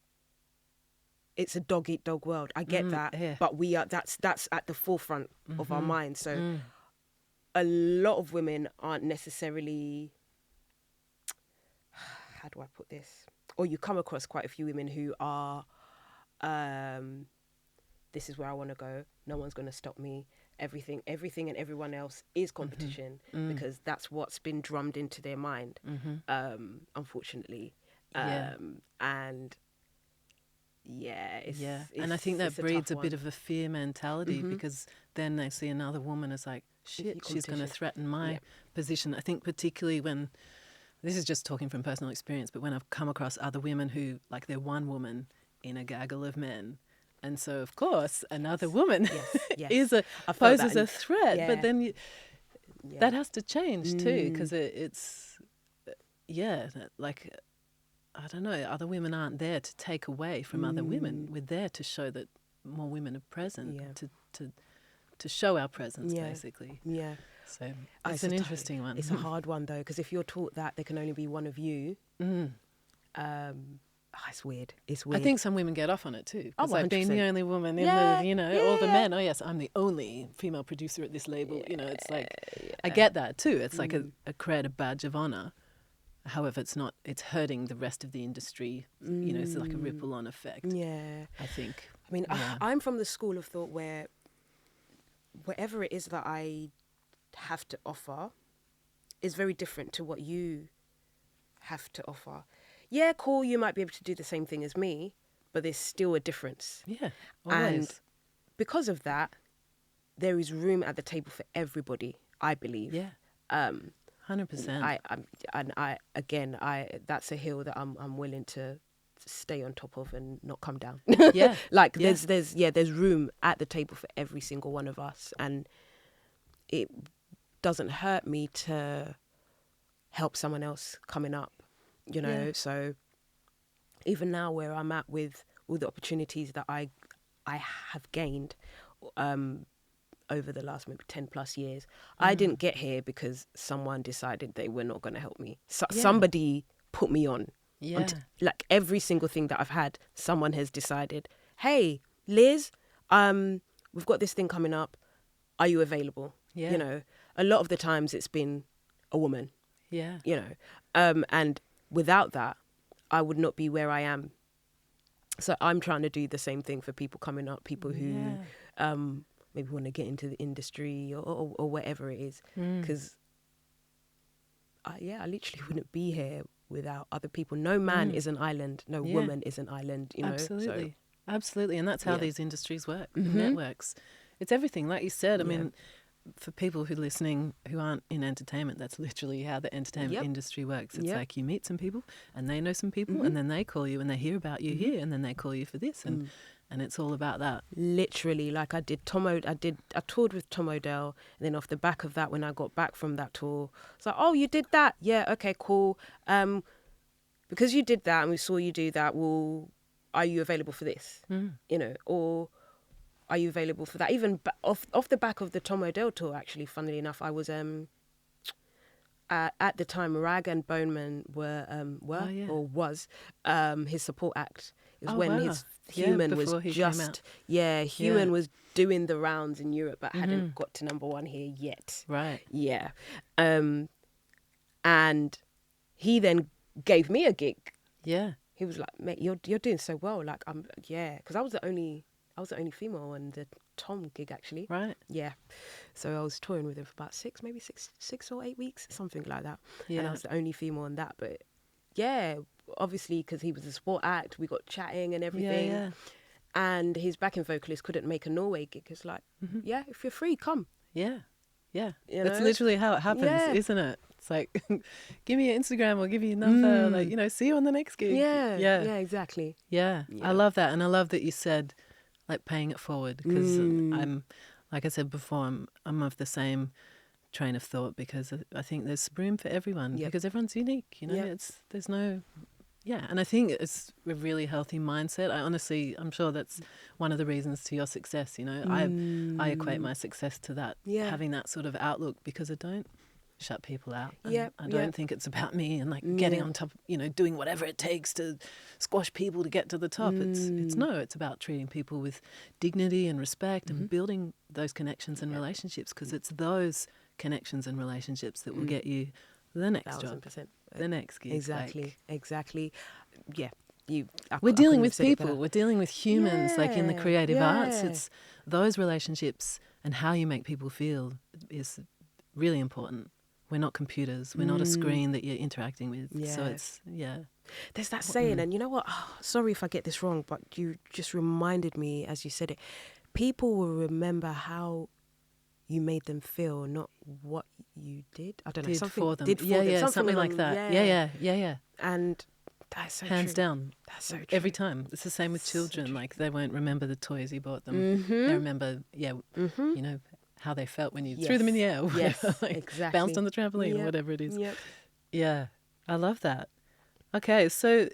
it's a dog eat dog world. I get that, but that's at the forefront of our minds. So a lot of women aren't necessarily, how do I put this? Or you come across quite a few women who are, this is where I want to go. No one's going to stop me. Everything and everyone else is competition because that's what's been drummed into their mind, unfortunately. And and I think that breeds a bit of a fear mentality because then they see another woman as like, shit, she's going to threaten my position. I think particularly when, this is just talking from personal experience, but when I've come across other women who, like, they're one woman in a gaggle of men. And so, of course, another woman poses a threat, but then that has to change too because it's, like, I don't know, other women aren't there to take away from other women. We're there to show that more women are present, to show our presence, basically. Yeah. So it's an interesting one. It's a hard one, though, because if you're taught that there can only be one of you, it's weird. It's weird. I think some women get off on it too. It's like being the only woman in the, all the men, oh yes, I'm the only female producer at this label. You know, it's like, I get that too. It's like a creative badge of honor. However, it's hurting the rest of the industry. You know, it's like a ripple-on effect. Yeah. I think. I mean, I'm from the school of thought where whatever it is that I have to offer is very different to what you have to offer. Yeah, cool, you might be able to do the same thing as me, but there's still a difference. Yeah, always. And because of that, there is room at the table for everybody, I believe. Yeah. 100%. I that's a hill that I'm willing to stay on top of and not come down. Yeah. There's room at the table for every single one of us, and it doesn't hurt me to help someone else coming up, you know. So even now where I'm at with all the opportunities that I have gained over the last maybe 10 plus years. I didn't get here because someone decided they were not going to help me. Somebody put me on. Yeah. Like every single thing that I've had, someone has decided, hey, Liz, we've got this thing coming up. Are you available? Yeah. You know, a lot of the times it's been a woman. Yeah. You know, and without that, I would not be where I am. So I'm trying to do the same thing for people coming up, people who maybe want to get into the industry or whatever it is. Because, I literally wouldn't be here without other people. No man is an island. No woman is an island, you know. Absolutely. So, absolutely. And that's how these industries work, the networks. It's everything. Like you said, I mean, for people who are listening who aren't in entertainment, that's literally how the entertainment industry works. It's like you meet some people and they know some people and then they call you and they hear about you here and then they call you for this and it's all about that. Literally, like I toured with Tom Odell, and then off the back of that, when I got back from that tour, it's like, oh, you did that? Yeah, okay, cool. Because you did that and we saw you do that, are you available for this? You know, or are you available for that? Even off the back of the Tom Odell tour, actually, funnily enough, I was at the time Rag and Boneman were or was his support act. It was when his Human was just Human was doing the rounds in Europe, but hadn't got to number one here yet. Right. Yeah. And he then gave me a gig. Yeah. He was like, "Mate, you're doing so well." Like, because I was the only female on the Tom gig, actually. Right. Yeah. So I was touring with him for about six or 8 weeks, something like that. Yeah. And I was the only female on that. But yeah, obviously, because he was a support act, we got chatting and everything. Yeah. And his backing vocalist couldn't make a Norway gig. It's like, yeah, if you're free, come. Yeah. Yeah. You That's know? literally how it happens, isn't it? It's like, give me your Instagram or give you your number. Like, you know, see you on the next gig. Yeah. Yeah, exactly. Yeah. I love that. And I love that you said, like, paying it forward, because I'm, like I said before, I'm of the same train of thought, because I think there's room for everyone, because everyone's unique, you know. There's no, and I think it's a really healthy mindset. I'm sure that's one of the reasons to your success, you know. I equate my success to that, having that sort of outlook, because I don't shut people out. I don't think it's about me and, like, getting on top, you know, doing whatever it takes to squash people to get to the top. It's about treating people with dignity and respect and building those connections and relationships, because it's those connections and relationships that will get you the next 1000%. job, the next gig. Exactly. Yeah. We're dealing with people. We're dealing with humans, like in the creative arts. It's those relationships and how you make people feel is really important. We're not computers. We're not a screen that you're interacting with. So it's, There's that saying, and you know what? Oh, sorry if I get this wrong, but you just reminded me as you said it. People will remember how you made them feel, not what you did. I don't know. Did for them. Something like that. Yeah. And that's so Hands true. down. That's so true. Every time. It's the same with children. Like, they won't remember the toys you bought them. They remember, you know, how they felt when you threw them in the air, or like exactly. bounced on the trampoline, or whatever it is. Yep. Yeah, I love that. Okay, so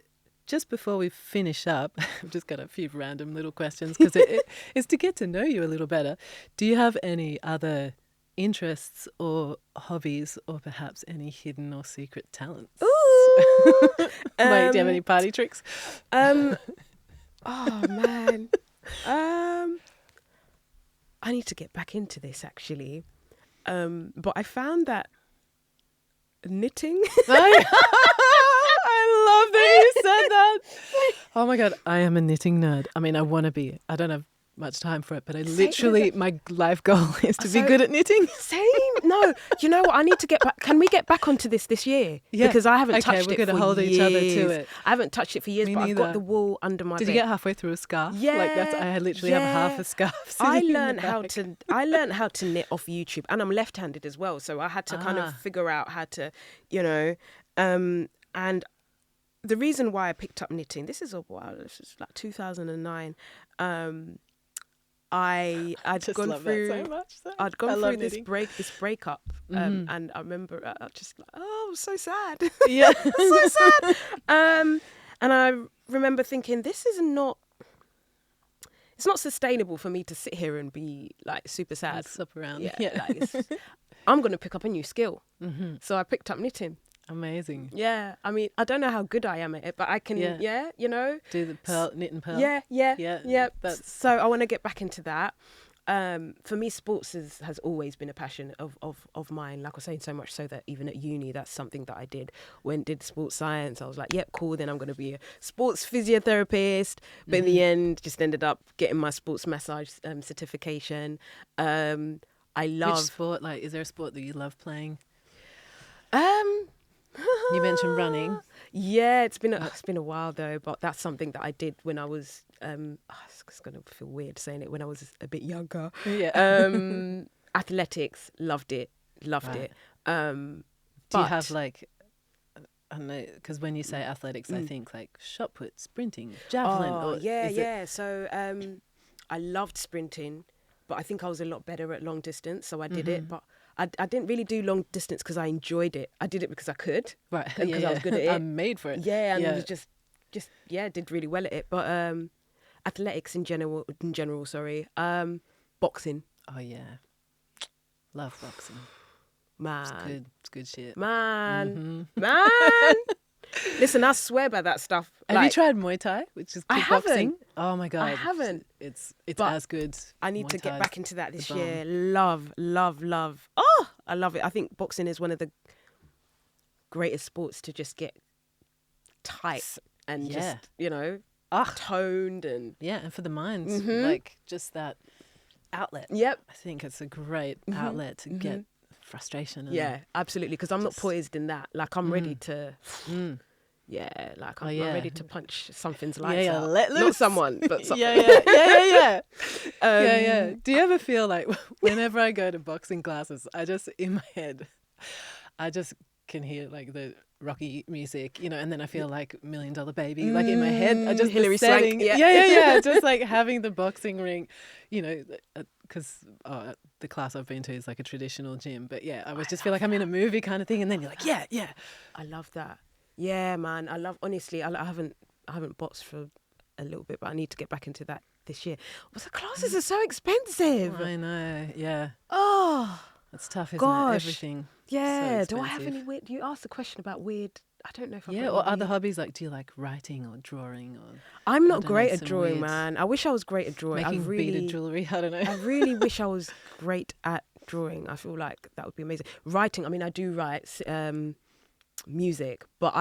just before we finish up, I've just got a few random little questions, because it's to get to know you a little better. Do you have any other interests or hobbies, or perhaps any hidden or secret talents? Ooh! Wait, do you have any party tricks? Oh, man. I need to get back into this, actually. But I found that knitting... I love that you said that. Oh my God, I am a knitting nerd. I mean, I want to be. I don't have much time for it, but I literally, my life goal is to be good at knitting. Same. No, you know what? I need to get back. Can we get back onto this year? Yeah. Because I haven't touched it for years. Okay, we're going to hold each other to it. I haven't touched it for years, but I've got the wool under my bed. Did you get halfway through a scarf? Yeah. Like, I literally have half a scarf. I learned how to knit off YouTube, and I'm left-handed as well, so I had to kind of figure out how to, you know, and the reason why I picked up knitting, this is like 2009. I'd gone through so much, I'd gone through this breakup, and I remember I just like, oh, I'm so sad. Yeah. So sad. And I remember thinking, it's not sustainable for me to sit here and be like super sad. And stop around. Like, I'm going to pick up a new skill. So I picked up knitting. Amazing. Yeah, I mean, I don't know how good I am at it, but I can, you know. Do the knit and pearl. Yeah. So I want to get back into that. For me, sports has always been a passion of mine. Like I was saying, so much so that even at uni, that's something that I did. Did sports science. I was like, yep, cool. Then I'm going to be a sports physiotherapist. But in the end, just ended up getting my sports massage certification. I love... Which sport? Like, is there a sport that you love playing? You mentioned running. Yeah, it's been a while though, but that's something that I did when I was it's gonna feel weird saying it, when I was a bit younger. Yeah. Athletics, loved it. Do you have, like, I don't know, because when you say athletics, I think like shot put, sprinting, javelin. So I loved sprinting, but I think I was a lot better at long distance, so I did it. But I didn't really do long distance because I enjoyed it. I did it because I could. Right. And because I was good at it. I'm made for it. Yeah, and it was just did really well at it. But athletics in general, boxing. Oh yeah, love boxing. Man, It's good shit. Man. Mm-hmm. Man. Listen, I swear by that stuff. Have you tried Muay Thai, which is kickboxing? I haven't. Oh my God. I haven't. It's as good. I need Muay to get Thai's back into that this the year. bomb. Love. Oh, I love it. I think boxing is one of the greatest sports to just get tight and just, toned and... Yeah, and for the mind, Mm-hmm. like just that outlet. Yep. I think it's a great outlet to get frustration. And Yeah, absolutely. Because I'm not poised in that. Like, I'm ready to... Mm. Yeah, like I'm ready to punch something's lights Yeah, out. let loose. Not someone, but something. Yeah. Yeah. Do you ever feel like whenever I go to boxing classes, I just, in my head, I just can hear like the Rocky music, and then I feel like $1 Million Baby, like in my head. I just Hilary setting, Swank. Yeah. Just like having the boxing ring, because the class I've been to is like a traditional gym. But yeah, I feel like I'm in a movie kind of thing, and then you're like, yeah. I love that. Yeah, man. Honestly, I haven't boxed for a little bit, but I need to get back into that this year. But the classes are so expensive. I know. Yeah. Oh, it's tough, isn't gosh. it? Everything. Yeah. So Do I have expensive. any weird? You asked the question about weird. I don't know if I've Yeah, got or any other weird- hobbies, like do you like writing or drawing or I'm I not don't know, great at some drawing, weird- man. I wish I was great at drawing. making beaded jewellery? I don't know. I really wish I was great at drawing. I feel like that would be amazing. Writing. I mean, I do write music, but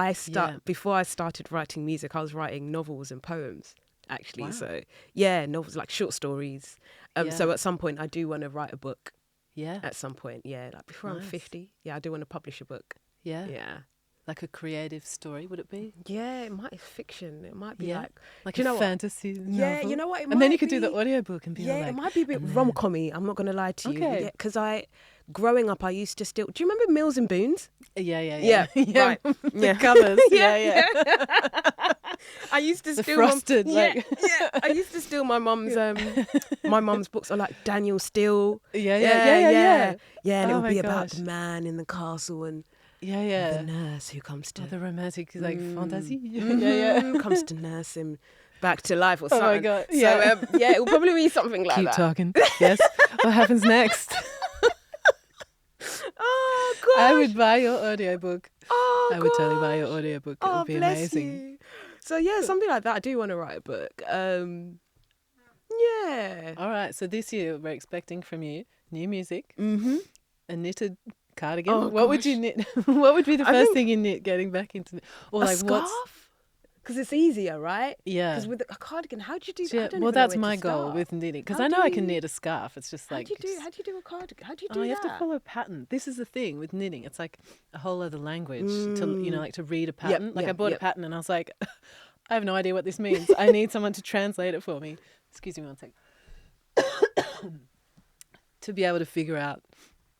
before I started writing music, I was writing novels and poems. Actually, Wow. so yeah, novels like short stories. So Yeah. at some point, I do want to write a book. Yeah. At some point, yeah, like before I'm Nice. 50, yeah, I do want to publish a book. Yeah. Yeah. Like a creative story, would it be? Yeah, it might be fiction. It might be Yeah. Like do you a know what? fantasy novel. Yeah, you know what? It and then might you could do the be- audiobook and be Yeah, like... it might be a bit and then- rom-com-y. I'm not going to lie to you. Okay. Yeah, because growing up, I used to still... Do you remember Mills and Boons? Yeah. Yeah, right. The Yeah. covers. Yeah. I used to The steal frosted, yeah. I used to steal my mum's books, or like Daniel Steele. Yeah. Yeah, and it Oh would my be about gosh. the man in the castle and Yeah. the nurse who comes to Oh, the romantic, like, fantasy. comes to nurse him back to life or Oh something. my God, So yeah. it will probably be something like Keep that. talking. Yes. What happens next? Oh gosh. I would buy your audiobook. Oh, I would totally buy your gosh. audiobook. It Oh, would be bless amazing. you. So yeah, something like that. I do want to write a book. Yeah. All right. So this year we're expecting from you new music, Mm-hmm. a knitted cardigan. Oh, what would gosh. you knit? What would be the I first think thing you knit getting back into or A like what's scarf? Because it's easier, right? yeah. Because with a cardigan, how do you do? Yeah, I don't well, even know that's where my to goal start. with knitting because How I know do I can you- knit a scarf. It's just like How do you do a cardigan? How do you do you that? have to follow a pattern. This is the thing with knitting. It's like a whole other language to like to read a pattern. Like I bought a pattern and I was like, I have no idea what this means. I need someone to translate it for me. Excuse me one sec. To be able to figure out,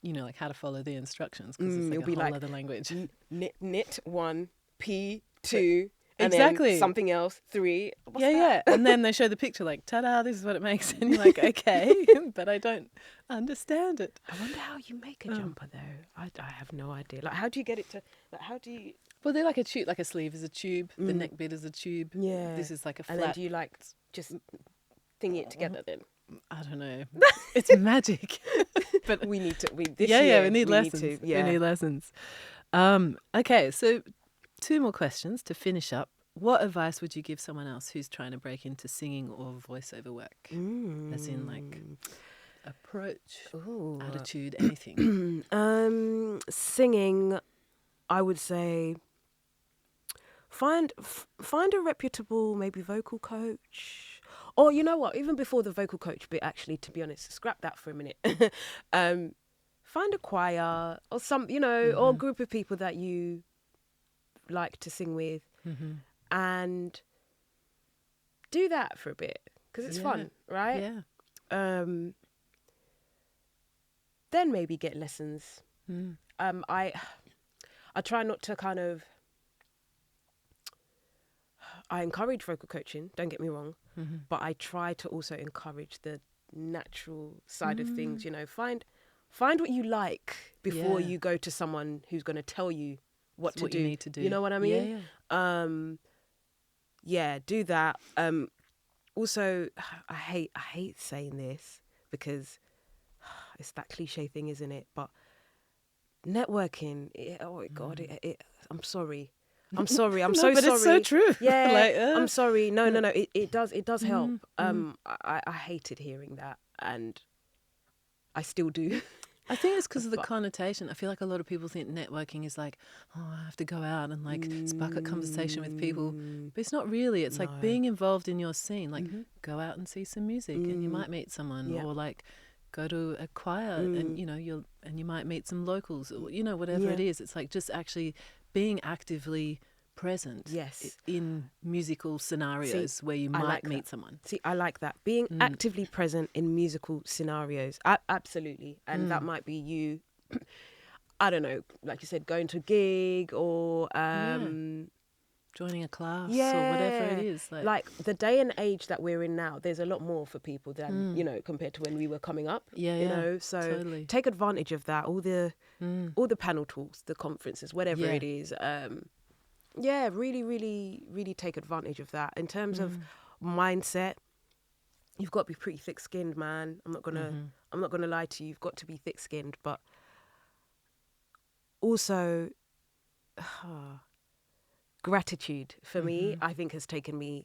like how to follow the instructions because it's like You'll a be whole like, other language. knit 1, P 2, and Exactly. then something else 3. What's that? Yeah. And then they show the picture like, ta-da, this is what it makes. And you're like, okay, but I don't understand it. I wonder how you make a jumper though. I have no idea. Like, how do you get it to? Like, how do you? Well, they're like a tube, like a sleeve is a tube, the neck bit is a tube. Yeah. This is like a flat. And then do you like just thingy it together then? I don't know. It's magic. But we need to. We need lessons. We need lessons. Okay, so 2 more questions to finish up. What advice would you give someone else who's trying to break into singing or voiceover work? As in like approach, attitude, anything. Singing, I would say find a reputable maybe vocal coach. Or you know what, even before the vocal coach bit, actually, to be honest, scrap that for a minute. Find a choir or or a group of people that you like to sing with and do that for a bit because it's fun, right? Yeah. Then maybe get lessons. I try not to kind of... I encourage vocal coaching, don't get me wrong, but I try to also encourage the natural side of things, find what you like before you go to someone who's going to tell you what to do. You need to do. You know what I mean? Yeah. yeah, do that. Also, I hate saying this because it's that cliche thing, isn't it? But networking, oh my God, I'm sorry. I'm sorry. I'm No, so but sorry. it's so true. Yeah, Like, I'm sorry. No. It does help. Mm. I hated hearing that, and I still do. I think it's because of the But- connotation. I feel like a lot of people think networking is like, oh, I have to go out and like spark a conversation with people. But it's not really. It's like No. being involved in your scene. Like go out and see some music and you might meet someone, Yeah. or like go to a choir and you might meet some locals, or whatever it is. It's like just actually being actively present Yes. in musical scenarios where you I might like meet that. someone. See, I like that. Being actively present in musical scenarios. Absolutely. And that might be you, I don't know, like you said, going to a gig or... Joining a class yeah, or whatever it is. Like the day and age that we're in now, there's a lot more for people than, compared to when we were coming up. Yeah, So totally. take advantage of that. All the panel talks, the conferences, whatever it is. Really, really, really take advantage of that. In terms of mindset, you've got to be pretty thick-skinned, man. I'm not gonna lie to you. You've got to be thick-skinned, but also gratitude for me, I think, has taken me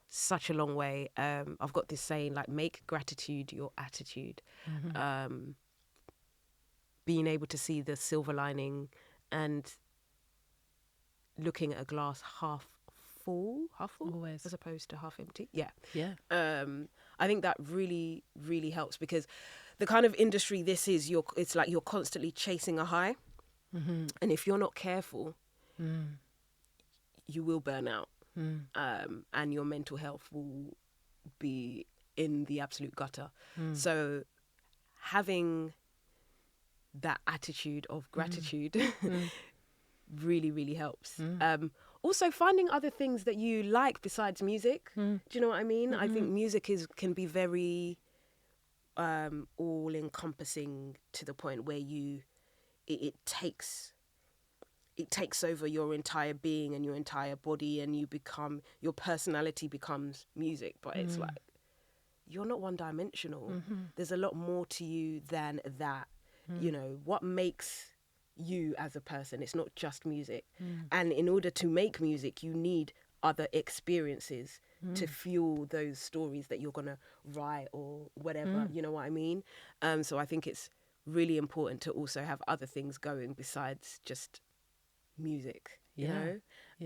such a long way. I've got this saying, like, make gratitude your attitude. Being able to see the silver lining and looking at a glass half full, Always. as opposed to half empty. Yeah. I think that really, really helps, because the kind of industry this is, it's like you're constantly chasing a high. And if you're not careful, you will burn out. And your mental health will be in the absolute gutter. So having that attitude of gratitude really, really helps. Also, finding other things that you like besides music. Do you know what I mean? I think music can be very all-encompassing to the point where it takes over your entire being and your entire body, and your personality becomes music. But it's like, you're not one-dimensional. There's a lot more to you than that. What makes you as a person? It's not just music. And in order to make music, you need other experiences to fuel those stories that you're gonna write or whatever. You know what I mean? So I think it's really important to also have other things going besides just music. You know?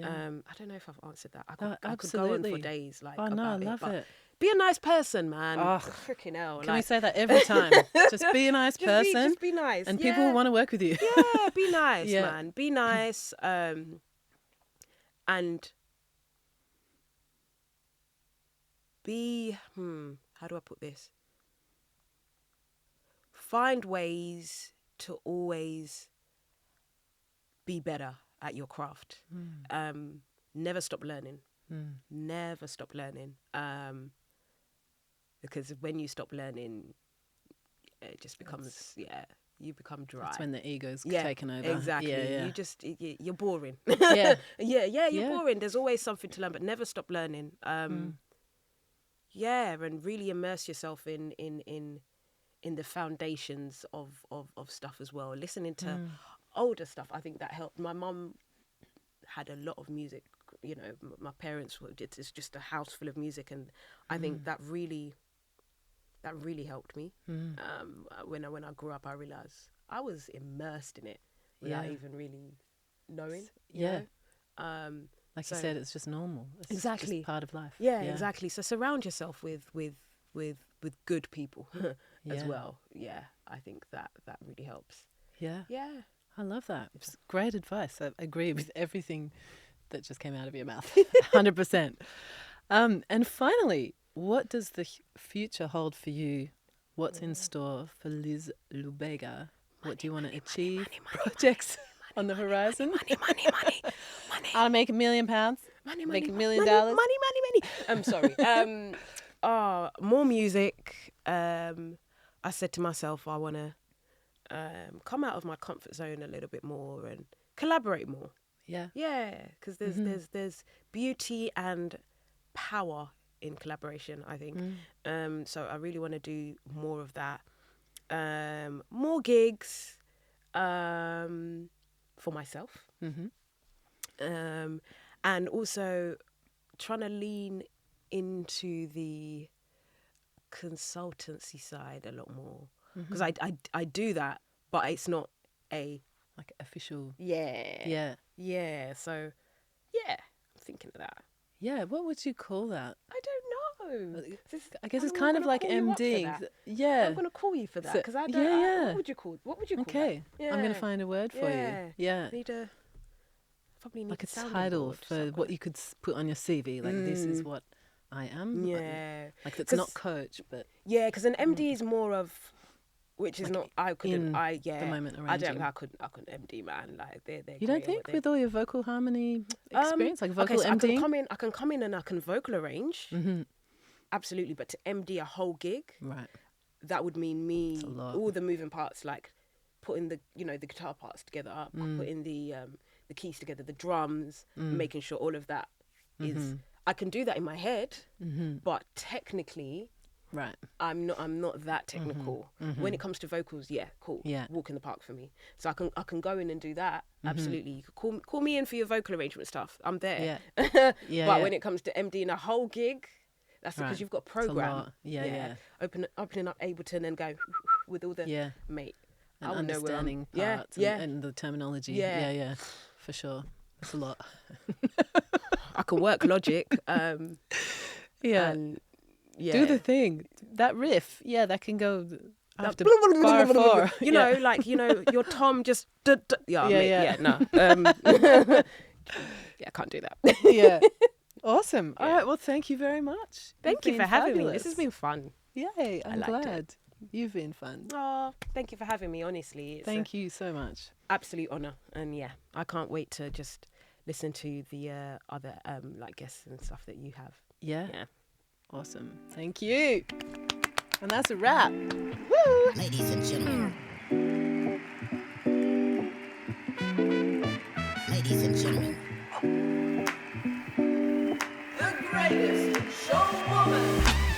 I don't know if I've answered that. I could go on for days. Like, oh no, I about love it. Be a nice person, man. Oh, freaking hell! Can we say that every time? Just be a nice person. Just be nice, and people will want to work with you. Yeah, be nice, man. Be nice, and be. How do I put this? Find ways to always be better at your craft. Never stop learning. Never stop learning. Because when you stop learning, it just becomes, you become dry. That's when the ego's taken over. Exactly. Yeah. You're boring. Yeah. You're boring. There's always something to learn, but never stop learning. And really immerse yourself in the foundations of stuff as well. Listening to older stuff, I think that helped. My mum had a lot of music. My parents it's just a house full of music, and I think that really helped me. When I grew up, I realized I was immersed in it without even really knowing. You know? Like you said, it's just normal. It's exactly just part of life. Yeah, exactly. So surround yourself with good people as well. Yeah, I think that really helps. Yeah. Yeah. I love that. It's great advice. I agree with everything that just came out of your mouth. 100%. And finally, what does the future hold for you? What's in store for Liz Lubega? What do you want to achieve? Projects on the horizon? Money. I'll make £1 million. Make $1 million. Money. I'm sorry. More music. I said to myself, I want to come out of my comfort zone a little bit more and collaborate more. Yeah. Yeah, because there's beauty and power in collaboration, I think. So I really want to do more of that. More gigs for myself. And also trying to lean into the consultancy side a lot more. Because I do that, but it's not a... like official. Yeah. So, yeah, I'm thinking of that. Yeah, what would you call that? I don't know. I guess it's kind of like MD. Yeah. I'm going to call you for that because I don't. Yeah. What would you call? Okay, that? Yeah. I'm going to find a word for you. Yeah. Probably need like a sounding title board for somewhere. what you could put on your CV. Like this is what I am. Yeah. Like it's not coach, but yeah, because an MD is more of. Which is like not. I couldn't. the moment I arranging. I couldn't MD, man. Like they're. You don't think with all your vocal harmony experience, like vocal so MD? I can come in and I can vocal arrange. Absolutely, but to MD a whole gig, right? That would mean me That's a lot. all the moving parts, like putting the the guitar parts together up, putting the keys together, the drums, making sure all of that is. I can do that in my head, but technically. Right. I'm not that technical. When it comes to vocals, yeah, cool. Yeah. Walk in the park for me. So I can go in and do that. Absolutely. You could call me in for your vocal arrangement stuff. I'm there. Yeah. But when it comes to MDing a whole gig, that's because Right. you've got It's a program. lot. Yeah. Opening up Ableton and go with all the mate. And I would know where I'm- understanding Yeah, parts yeah. and the terminology. Yeah. Yeah. For sure. It's a lot. I can work Logic. Yeah. And, yeah. Do the thing. That riff. Yeah, that can go after bar 4. You know, like, your Tom just... Yeah. No. Yeah, I can't do that. Yeah. Awesome. All right. Well, thank you very much. Thank you for having me. This has been fun. Yay. I'm liked glad. it. You've been fun. Oh, thank you for having me, honestly. It's Thank you so much. absolute honour. And yeah, I can't wait to just listen to the other like guests and stuff that you have. Yeah. Yeah. Awesome. Thank you. And that's a wrap. Woo! Ladies and gentlemen. Ladies and gentlemen. The greatest showwoman.